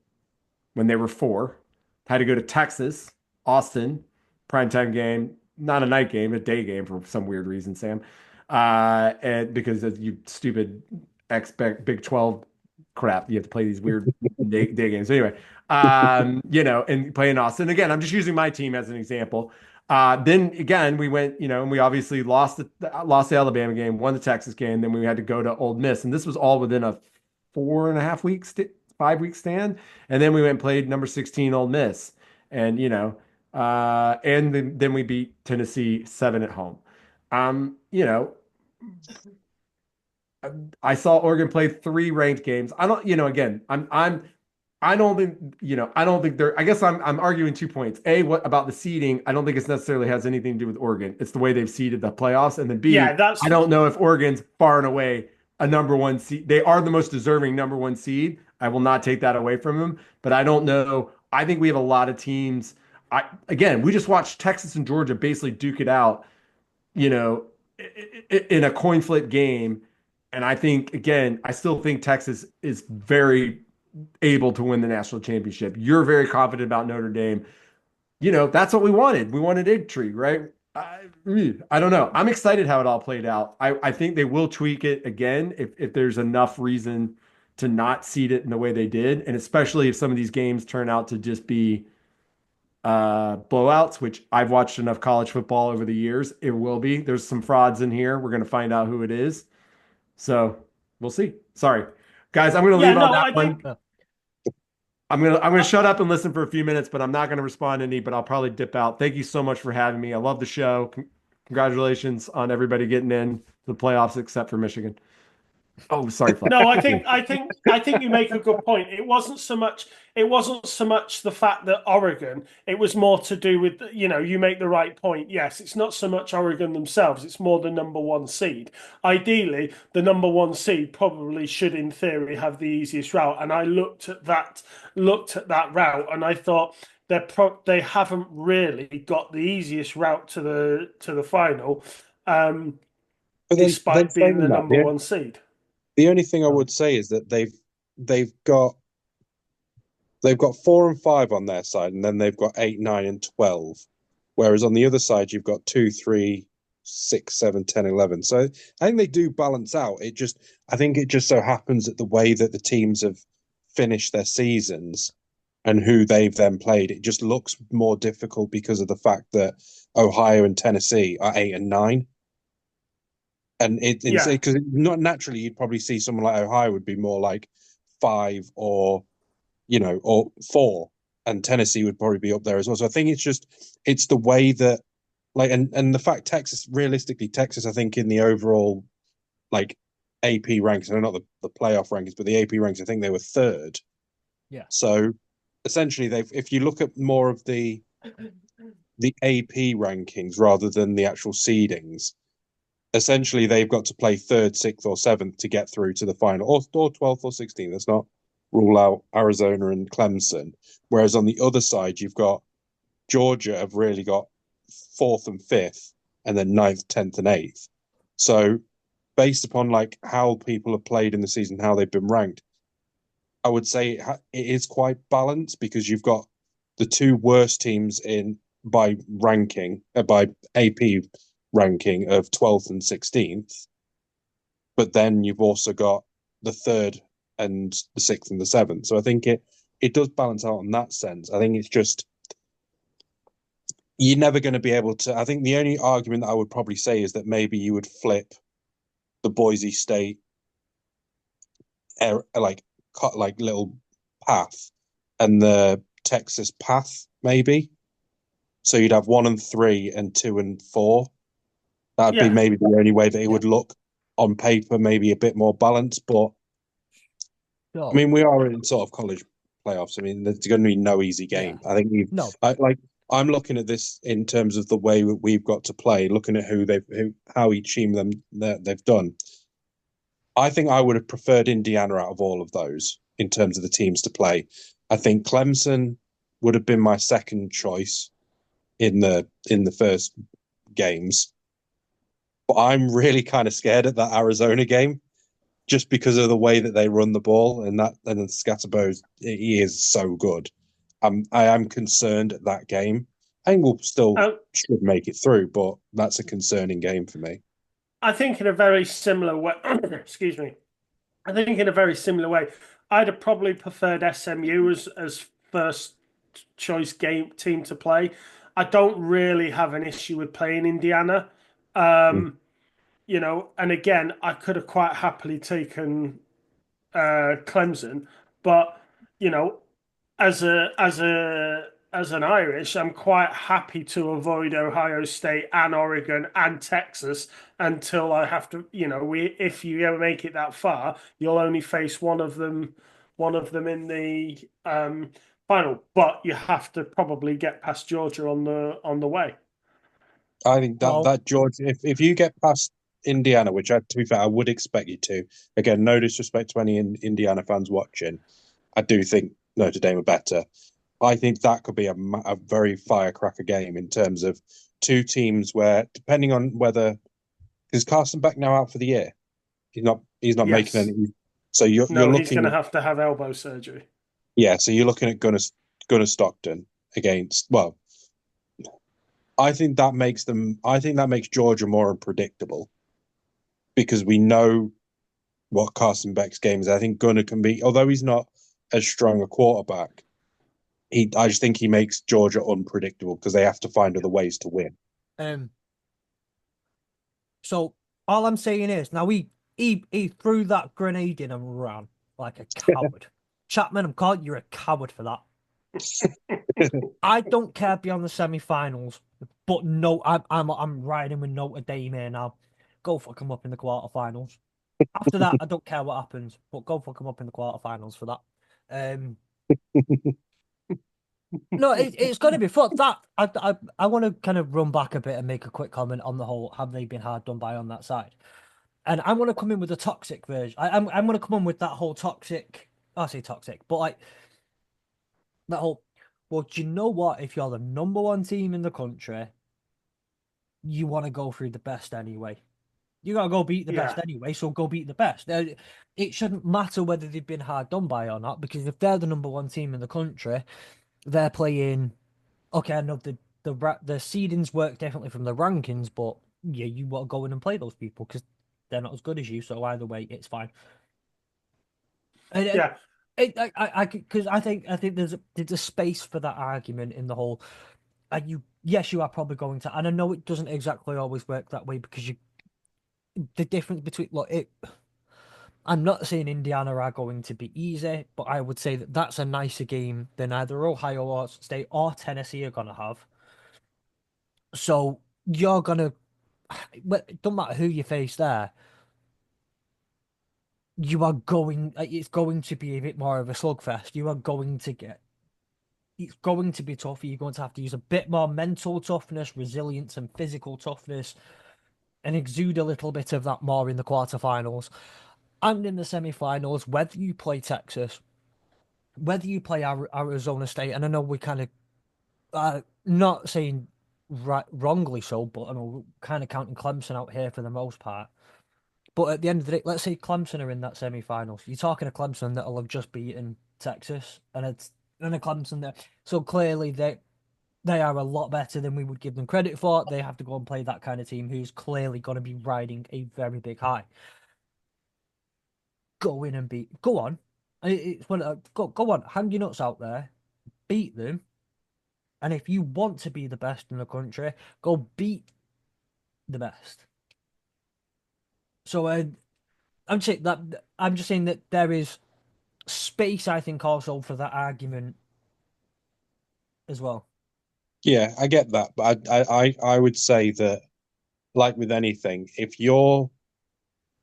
when they were 4, had to go to Texas, Austin, primetime game, not a night game, a day game for some weird reason, Sam. And because of you stupid Big 12 crap, you have to play these weird day games. Anyway, and playing Austin. Again, I'm just using my team as an example. Then again, we went, and we obviously lost the Alabama game, won the Texas game. Then we had to go to Ole Miss, and this was all within a 4.5 week, 5 week stand. And then we went and played number 16 Ole Miss, and then we beat Tennessee 7 at home. You know, I saw Oregon play 3 ranked games. I don't, again, I don't think, I don't think they're, I guess I'm arguing 2 points. A, what about the seeding? I don't think it's necessarily has anything to do with Oregon. It's the way they've seeded the playoffs. And then B, Yeah, I don't know if Oregon's far and away a number 1 seed. They are the most deserving number 1 seed. I will not take that away from them, but I don't know. I think we have a lot of teams. Again, we just watched Texas and Georgia basically duke it out, you know, in a coin flip game. And I think, again, I still think Texas is very able to win the national championship. You're very confident about Notre Dame. That's what we wanted. We wanted intrigue, right? I don't know. I'm excited how it all played out. I think they will tweak it again if there's enough reason to not seed it in the way they did. And especially if some of these games turn out to just be blowouts, which I've watched enough college football over the years. It will be. There's some frauds in here. We're going to find out who it is. So we'll see. Sorry, guys. I'm going to leave on that one. I'm gonna shut up and listen for a few minutes, but I'm not gonna respond to any. But I'll probably dip out. Thank you so much for having me. I love the show. Congratulations on everybody getting in to the playoffs except for Michigan. Oh, sorry, Fletch. No, I think you make a good point. It wasn't so much the fact that Oregon. It was more to do with you make the right point. Yes, it's not so much Oregon themselves. It's more the number 1 seed. Ideally, the number 1 seed probably should, in theory, have the easiest route. And I looked at that route, and I thought they haven't really got the easiest route to the final, despite being the number 1 seed. The only thing I would say is that they've got 4 and 5 on their side, and then they've got 8, 9, and 12. Whereas on the other side, you've got 2, 3, 6, 7, 10, 11. So I think they do balance out. I think it just so happens that the way that the teams have finished their seasons and who they've then played, it just looks more difficult because of the fact that Ohio and Tennessee are 8 and 9. And because not naturally, you'd probably see someone like Ohio would be more like 5 or 4, and Tennessee would probably be up there as well. So I think it's the way that and the fact Texas, I think in the overall AP ranks, and not the playoff rankings, but the AP ranks, I think they were 3rd. Yeah. So essentially, if you look at more of the AP rankings rather than the actual seedings, essentially they've got to play 3rd, 6th, or 7th to get through to the final, or 12th or 16th. Let's not rule out Arizona and Clemson. Whereas on the other side, you've got Georgia have really got 4th and 5th, and then 9th, 10th, and 8th. So based upon how people have played in the season, how they've been ranked, I would say it is quite balanced because you've got the 2 worst teams by AP ranking of 12th and 16th, but then you've also got the 3rd and the 6th and the 7th. So I think it does balance out in that sense. I think it's just you're never going to be able to. I think the only argument that I would probably say is that maybe you would flip the Boise State little path and the Texas path, maybe. So you'd have 1 and 3 and 2 and 4. That'd be Yeah, maybe the only way that it Yeah. would look on paper, maybe a bit more balanced. But I No, mean, we are in sort of college playoffs. I mean, there's going to be no easy yeah, game. I think no. I'm looking at this in terms of the way that we've got to play, looking at how each team they've done. I think I would have preferred Indiana out of all of those in terms of the teams to play. I think Clemson would have been my second choice in the first games, but I'm really kind of scared at that Arizona game just because of the way that they run the ball and then Scatterbo, he is so good. I am concerned at that game. I think we'll still um, should make it through, but that's a concerning game for me. I think in a very similar way. Excuse me. I think in a very similar way, I'd have probably preferred SMU as first choice game team to play. I don't really have an issue with playing Indiana. Mm. And again, I could have quite happily taken Clemson, but you know, as an Irish, I'm quite happy to avoid Ohio State and Oregon and Texas until I have to. If you ever make it that far, you'll only face one of them in the final. But you have to probably get past Georgia on the way. I think that Well, that George, if you get past Indiana, which to be fair, I would expect you to. Again, no disrespect to any Indiana fans watching, I do think Notre Dame are better. I think that could be a very firecracker game in terms of two teams where, depending on whether is Carson back now out for the year, he's not making Yes. any. So you're No, he's going looking to at have elbow surgery. yeah. So you're looking at Gunnar Stockton against well. I think that makes them. I think that makes Georgia more unpredictable because we know what Carson Beck's game is. I think Gunnar can be, although he's not as strong a quarterback. I just think he makes Georgia unpredictable because they have to find other ways to win. um, so all I'm saying is now he threw that grenade in and ran like a coward. Chapman, I'm calling you a coward for that. I don't care beyond the semi-finals, but no, I'm riding with Notre Dame here now. Go fuck them up in the quarterfinals. After that, I don't care what happens, but go fuck them up in the quarterfinals for that. Um, no, it's going to be fun. That I want to kind of run back a bit and make a quick comment on the whole. Have they been hard done by on that side? And I want to come in with a toxic version. I'm going to come in with that whole toxic. I say toxic, but like that whole. Well, do you know what? If you're the number one team in the country, you want to go through the best anyway. You gotta go beat the best Yeah, anyway, so go beat the best. It shouldn't matter whether they've been hard done by or not, because if they're the number one team in the country, they're playing. Okay, I know the seedings work differently from the rankings, but yeah, you want to go in and play those people because they're not as good as you. So either way, it's fine. And yeah, because I think there's a space for that argument in the whole. And yes, you are probably going to, and I know it doesn't exactly always work that way because the difference between look it. I'm not saying Indiana are going to be easy, but I would say that that's a nicer game than either Ohio or State or Tennessee are going to have. So you're going to, but it don't matter who you face there, you are going, it's going to be a bit more of a slugfest. You are going to get, it's going to be tough. You're going to have to use a bit more mental toughness, resilience, and physical toughness, and exude a little bit of that more in the quarterfinals and in the semifinals, whether you play Texas, whether you play Arizona State, and I know we kind of not saying wrongly so, but I know we're kind of counting Clemson out here for the most part. But at the end of the day, let's say Clemson are in that semi-finals. You're talking a Clemson that'll have just beaten Texas, and a Clemson that so clearly they are a lot better than we would give them credit for. They have to go and play that kind of team who's clearly going to be riding a very big high. Go in and go on. It's go on, hang your nuts out there, beat them, and if you want to be the best in the country, go beat the best. So I'm just saying that there is space, I think, also for that argument as well. Yeah, I get that, but I would say that like with anything, if you're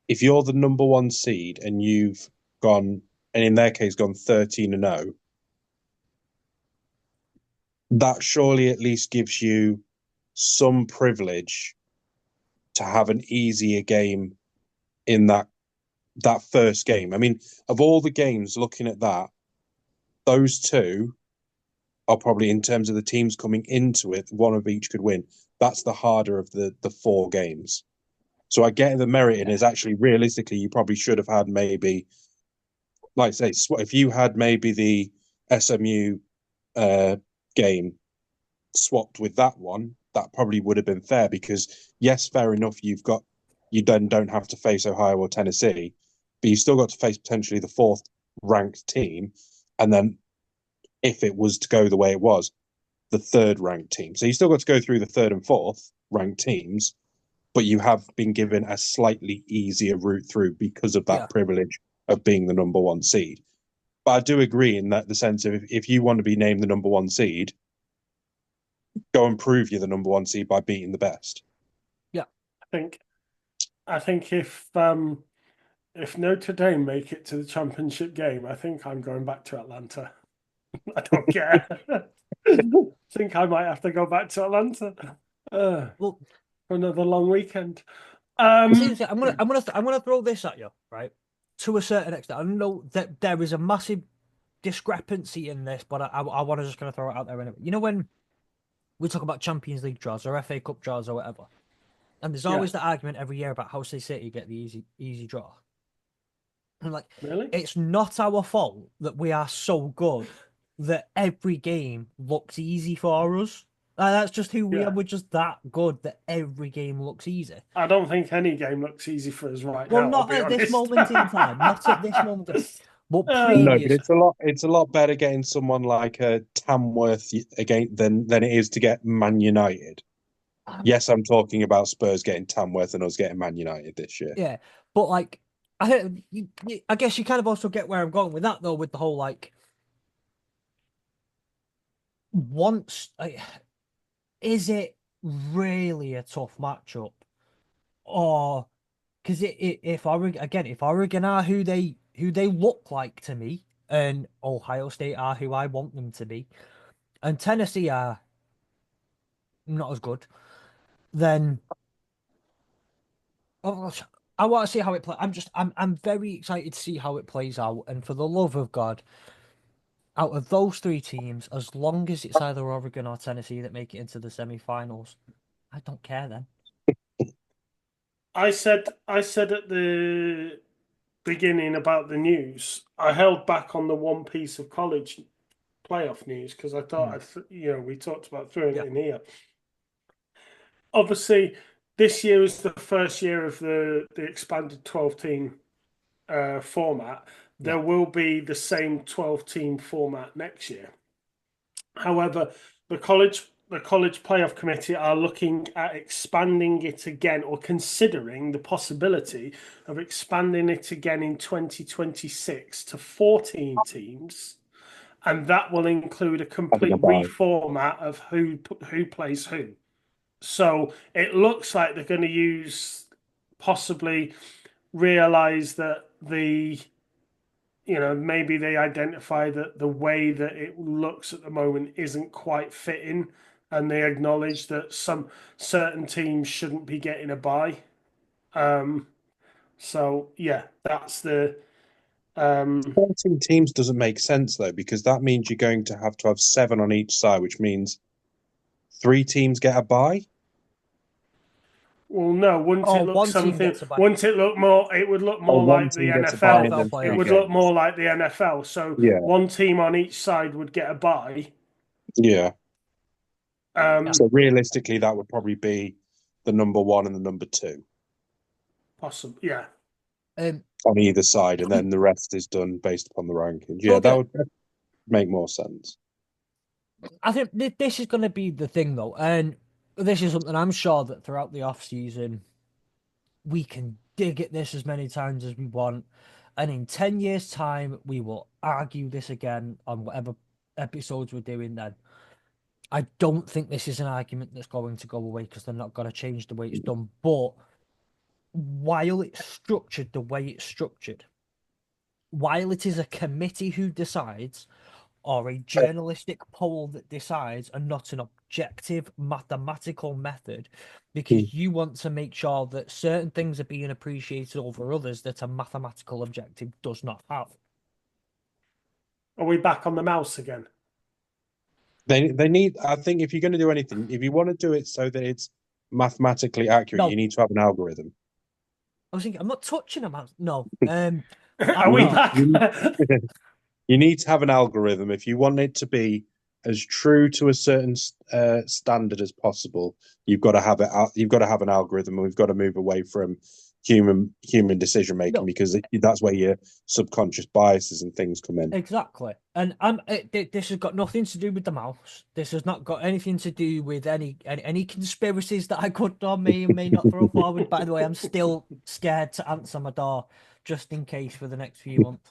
the number one seed and you've gone, and in their case gone 13-0, that surely at least gives you some privilege to have an easier game in that first game. I mean, of all the games, looking at that, those two are probably, in terms of the teams coming into it, one of each could win. That's the harder of the 4 games. So I get the merit in is actually realistically, you probably should have had maybe, like I say, if you had maybe the SMU game swapped with that one, that probably would have been fair because yes, fair enough, you then don't have to face Ohio or Tennessee, but you still got to face potentially the 4th ranked team, and then if it was to go the way it was, the 3rd ranked team. So you still got to go through the 3rd and 4th ranked teams, but you have been given a slightly easier route through because of that privilege of being the number one seed. But I do agree in that the sense of if you want to be named the number one seed, go and prove you're the number one seed by beating the best. Yeah, I think if Notre Dame make it to the championship game, I think I'm going back to Atlanta. I don't care. I think I might have to go back to Atlanta well, for another long weekend. seriously, I'm gonna throw this at you, right? To a certain extent, I know that there is a massive discrepancy in this, but I want to just kind of throw it out there anyway. You know, when we talk about Champions League draws or FA Cup draws or whatever, and there's always the argument every year about how City get the easy draw. And like, Really? it's not our fault that we are so good that every game looks easy for us. That's just who we are. We're just that good that every game looks easy. I don't think any game looks easy for us right Well, now. not at this moment in time. Not at this moment. But No, but previous, it's a lot better getting someone like a Tamworth again than it is to get Man United. Yes, I'm talking about Spurs getting Tamworth and us getting Man United this year. yeah. But like, I guess you kind of also get where I'm going with that, though, with the whole like, is it really a tough matchup, or because if Oregon are who they look like to me, and Ohio State are who I want them to be, and Tennessee are not as good, then I want to see how it plays. I'm very excited to see how it plays out, and for the love of God, out of those 3 teams, as long as it's either Oregon or Tennessee that make it into the semi-finals, I don't care then. I said at the beginning about the news, I held back on the one piece of college playoff news because I thought we talked about throwing it in here. Obviously, this year is the first year of the expanded 12-team format. There will be the same 12-team format next year. However, the college playoff committee are looking at expanding it again, or considering the possibility of expanding it again in 2026 to 14 teams, and that will include a complete reformat of who plays who. So it looks like they're going to possibly realize that maybe they identify that the way that it looks at the moment isn't quite fitting, and they acknowledge that some certain teams shouldn't be getting a bye. So yeah, that's the 14 teams doesn't make sense though, because that means you're going to have 7 on each side, which means 3 teams get a bye. Well, no, wouldn't it look something? Wouldn't it look more? It would look more like the NFL. It would look more like the NFL. So one team on each side would get a bye. Yeah. So realistically, that would probably be the number 1 and the number 2. Possibly, yeah. On either side, and then the rest is done based upon the rankings. Yeah, that would make more sense. I think this is going to be the thing, though, and this is something I'm sure that throughout the off season we can dig at this as many times as we want, and in 10 years' time we will argue this again on whatever episodes we're doing then. I don't think this is an argument that's going to go away because they're not going to change the way it's done. But while it's structured the way it's structured, while it is a committee who decides, or a journalistic poll that decides, and not an objective mathematical method, because you want to make sure that certain things are being appreciated over others that a mathematical objective does not have. Are we back on the mouse again? They need. I think if you're going to do anything, if you want to do it so that it's mathematically accurate, No. you need to have an algorithm. I was thinking, I'm not touching a mouse. No. Are we not. back? You need to have an algorithm if you want it to be as true to a certain standard as possible. You've got to have it. You've got to have an algorithm, and we've got to move away from human decision making No. because that's where your subconscious biases and things come in. Exactly. And this has got nothing to do with the mouse. This has not got anything to do with any conspiracies that I could or may or may not throw forward. By the way, I'm still scared to answer my door just in case for the next few months.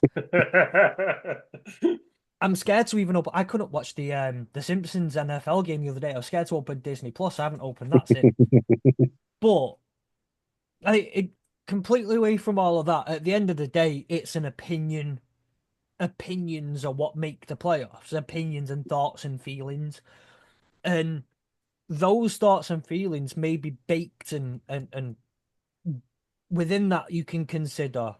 I'm scared to even open. I couldn't watch the Simpsons NFL game the other day. I was scared to open Disney Plus. I haven't opened that since. But completely away from all of that. At the end of the day, it's an opinion. Opinions are what make the playoffs. Opinions and thoughts and feelings, and those thoughts and feelings may be baked and within that you can consider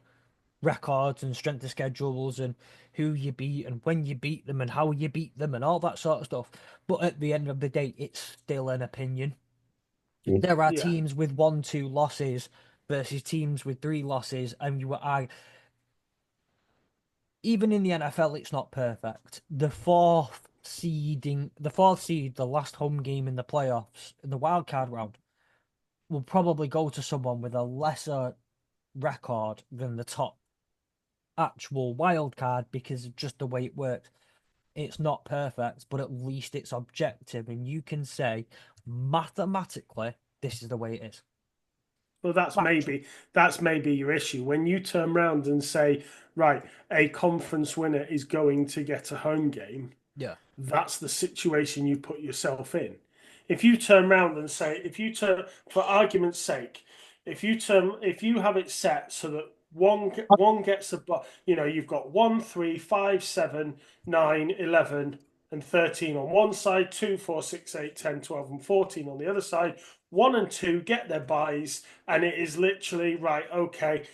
records and strength of schedules and who you beat and when you beat them and how you beat them and all that sort of stuff. But at the end of the day, it's still an opinion. There are teams with 1-2 losses versus teams with 3 losses, and even in the NFL, it's not perfect. The fourth seed, the last home game in the playoffs, in the wild card round, will probably go to someone with a lesser record than the top actual wild card because of just the way it works. It's not perfect, but at least it's objective, and you can say mathematically this is the way it is. Well, that's maybe your issue when you turn around and say, right, a conference winner is going to get a home game. Yeah, that's the situation you put yourself in. If you turn around and say, for argument's sake, if you have it set so that one gets you've got 1, 3, 5, 7, 9, 11, and 13 on one side, 2, 4, 6, 8, 10, 12, and 14 on the other side. 1 and 2 get their buys, and it is literally right. Okay,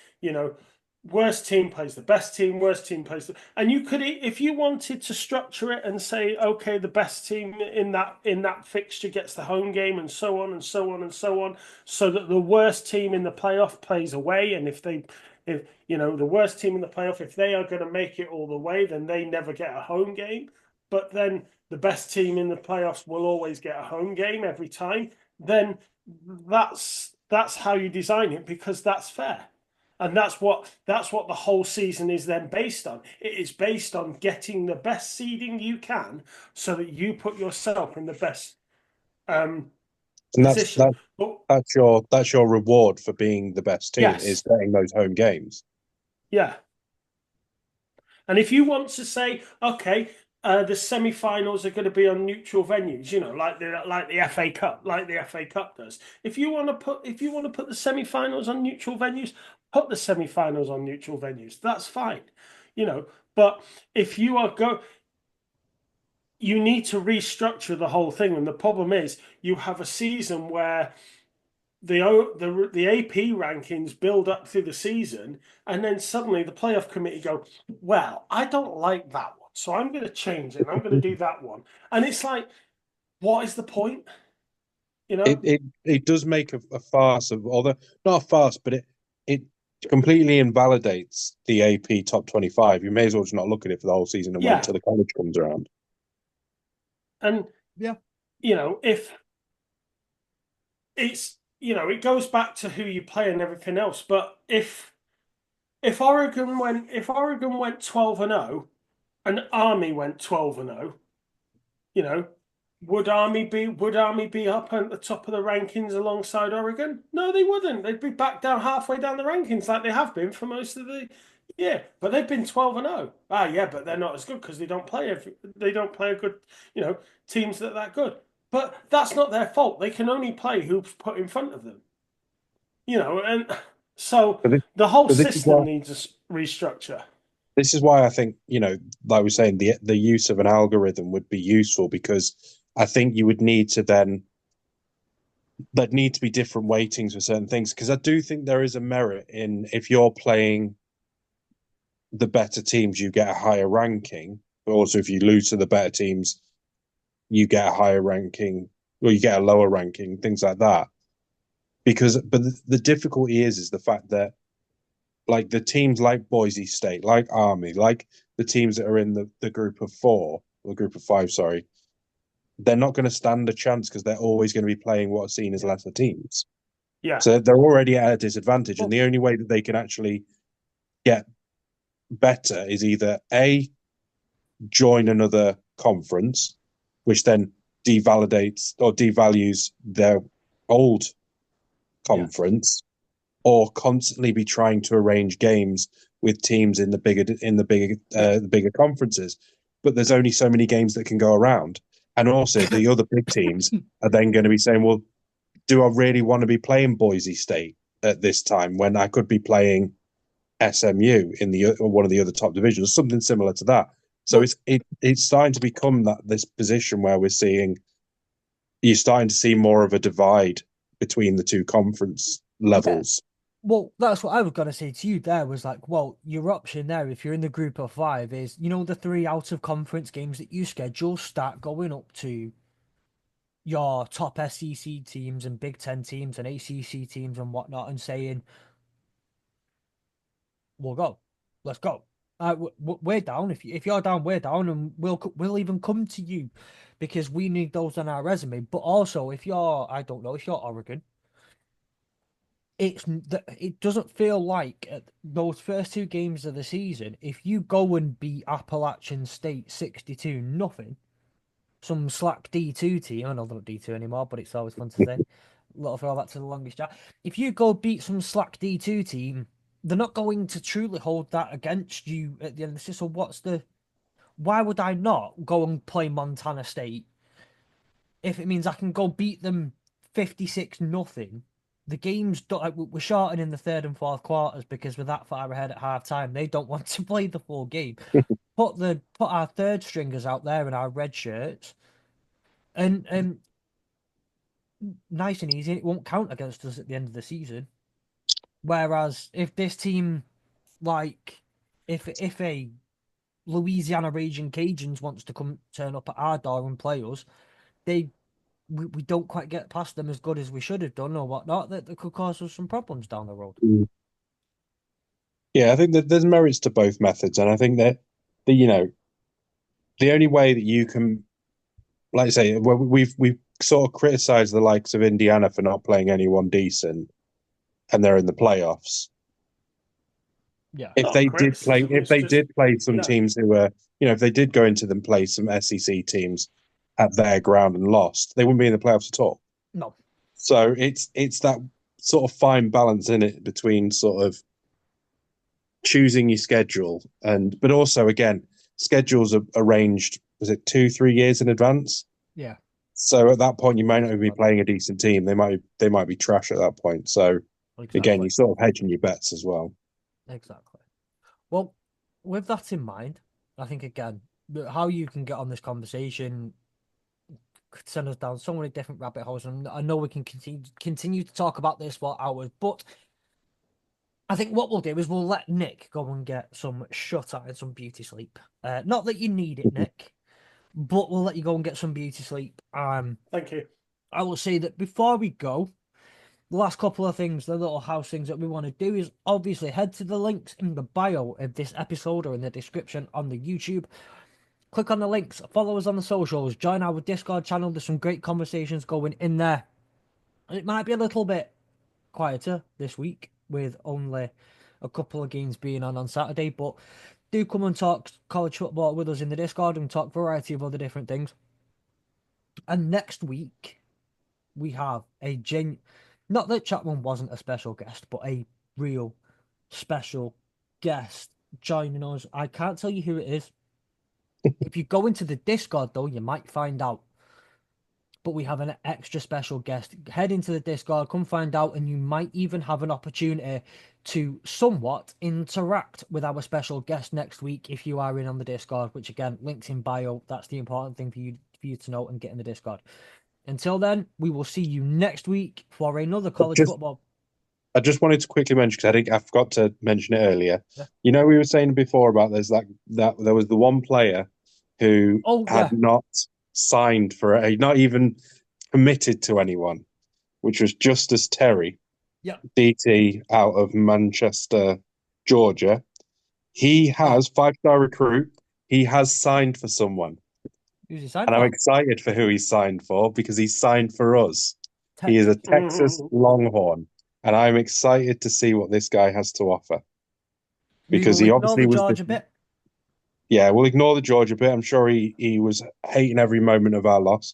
worst team plays the best team, worst team plays and you could, if you wanted to structure it and say, okay, the best team in that fixture gets the home game, and so on and so on and so on, so that the worst team in the playoff plays away, and if the worst team in the playoff, if they are going to make it all the way, then they never get a home game, but then the best team in the playoffs will always get a home game every time, then that's how you design it, because that's fair. And that's what the whole season is then based on. It is based on getting the best seeding you can so that you put yourself in the best position. That's your reward for being the best team, yes, is getting those home games. Yeah. And if you want to say, okay, the semi-finals are going to be on neutral venues, like the FA Cup, like the FA Cup does. If you want to put the semi-finals on neutral venues, put the semi-finals on neutral venues. That's fine, But if you you need to restructure the whole thing, and the problem is you have a season where the AP rankings build up through the season, and then suddenly the playoff committee go, well, I don't like that one, so I'm going to change it, and I'm going to do that one. And it's like, what is the point? It does make a farce of, although not a farce, but it completely invalidates the AP top 25. You may as well just not look at it for the whole season and wait until the college comes around. And if it's, it goes back to who you play and everything else. But if Oregon went 12-0 and Army went 12-0, would Army be up at the top of the rankings alongside Oregon? No, they wouldn't. They'd be back down halfway down the rankings like they have been for most of the Yeah, but they've been 12-0. Ah, yeah, but they're not as good because they don't play a good, teams that good. But that's not their fault. They can only play who's put in front of them. And so But this, the whole but system needs a restructure. this is why I think, like we're saying, the use of an algorithm would be useful, because I think you would need to then there'd need to be different weightings for certain things, because I do think there is a merit in, if you're playing the better teams, you get a higher ranking, but also if you lose to the better teams, you get a higher ranking, or you get a lower ranking, things like that. But the difficulty is the fact that, like, the teams like Boise State, like Army, like the teams that are in the group of four, or group of five, sorry, they're not going to stand a chance because they're always going to be playing what are seen as lesser teams. Yeah. So they're already at a disadvantage, Well, and the only way that they can actually get better is either A, join another conference, which then devalidates or devalues their old conference, or constantly be trying to arrange games with teams in the bigger conferences. But there's only so many games that can go around, and also the other big teams are then going to be saying, "Well, do I really want to be playing Boise State at this time when I could be playing SMU in the one of the other top divisions, something similar to that?" So Well, it's starting to become this position where you're starting to see more of a divide between the two conference levels. Well, that's what I was gonna say to you there was like, well, your option there, if you're in the group of five, is the 3 out of conference games that you schedule start going up to your top SEC teams and Big Ten teams and ACC teams and whatnot, and saying, "We'll go, let's go. We're down. If you're down, we're down, and we'll even come to you because we need those on our resume." But also, if you're, I don't know, if you're Oregon, it doesn't feel like at those first 2 games of the season, if you go and beat Appalachian State 62-0, some slack D2 team, I know they're not D2 anymore, but it's always fun to say. Little throwback to the longest chat. If you go beat some slack D2 team, they're not going to truly hold that against you at the end of the season. So why would I not go and play Montana State if it means I can go beat them 56-0? The games don't, like, we're shorting in the third and fourth quarters because we're that far ahead at half time. They don't want to play the full game. Put our third stringers out there in our red shirts, and nice and easy. It won't count against us at the end of the season. Whereas if this team, like, if a Louisiana Raging Cajuns wants to come turn up at our door and play us, we don't quite get past them as good as we should have done or whatnot. That could cause us some problems down the road. Yeah, I think that there's merits to both methods, and I think that the only way that you can, like I say, we've sort of criticized the likes of Indiana for not playing anyone decent, and they're in the playoffs. Yeah. Not criticism. If It's they just did play some teams who were, if they did go into them, play some SEC teams at their ground and lost, they wouldn't be in the playoffs at all. No. So it's that sort of fine balance in it between sort of choosing your schedule, but also, again, schedules are arranged, was it 2-3 years in advance? Yeah. So at that point, you might not even be playing a decent team. They might be trash at that point. So again, Exactly. you're sort of hedging your bets as well. Exactly. Well, with that in mind, I think again, how you can get on this conversation could send us down so many different rabbit holes, and I know we can continue to talk about this for hours, but I think what we'll do is we'll let Nick go and get some shut eye and some beauty sleep. Not that you need it, Nick, but we'll let you go and get some beauty sleep. thank you. I will say that before we go, the last couple of things, the little house things that we want to do is obviously head to the links in the bio of this episode or in the description on the YouTube. Click on the links, follow us on the socials, join our Discord channel. There's some great conversations going in there. It might be a little bit quieter this week with only a couple of games being on Saturday, but do come and talk college football with us in the Discord and talk variety of other different things. And next week we have not that Chapman wasn't a special guest, but a real special guest joining us. I can't tell you who it is. If you go into the Discord, though, you might find out. But we have an extra special guest. Head into the Discord, come find out, and you might even have an opportunity to somewhat interact with our special guest next week if you are in on the Discord, which again, links in bio. That's the important thing for you to know and get in the Discord. Until then, we will see you next week for another college football. I just wanted to quickly mention because I forgot to mention it earlier. Yeah. You know, we were saying before about that there was the one player who had not signed not even committed to anyone, which was Justice Terry, DT out of Manchester, Georgia. He has 5-star recruit. He has signed for someone. Who's he signed and for? I'm excited for who he's signed for because he's signed for us. He is a Texas Longhorn, and I'm excited to see what this guy has to offer. Because he obviously was Georgia bit. Yeah, we'll ignore the Georgia bit. I'm sure he was hating every moment of our loss.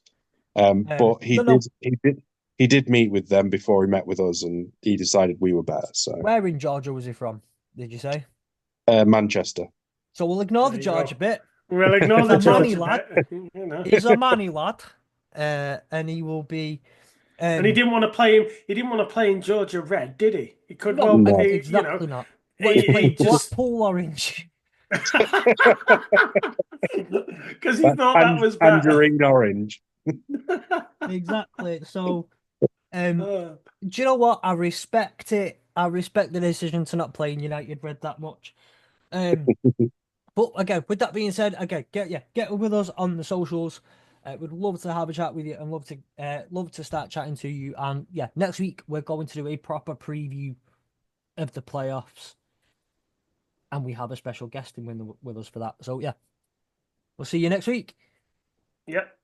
But he did meet with them before he met with us, and he decided we were better. So where in Georgia was he from? Did you say? Manchester. So we'll ignore the Georgia bit. We'll ignore the Georgia bit. You know. He's a manny lad, and he will be. And he didn't want to play him. He didn't want to play in Georgia red, did he? He could exactly not. Well, he played Blackpool orange. Because he thought that was better. Tangerine orange. Exactly. So, do you know what? I respect it. I respect the decision to not play in United red that much. But again, with that being said, get with us on the socials. We'd love to have a chat with you and love to start chatting to you. And yeah, next week we're going to do a proper preview of the playoffs, and we have a special guest in with us for that. So yeah, we'll see you next week. Yep.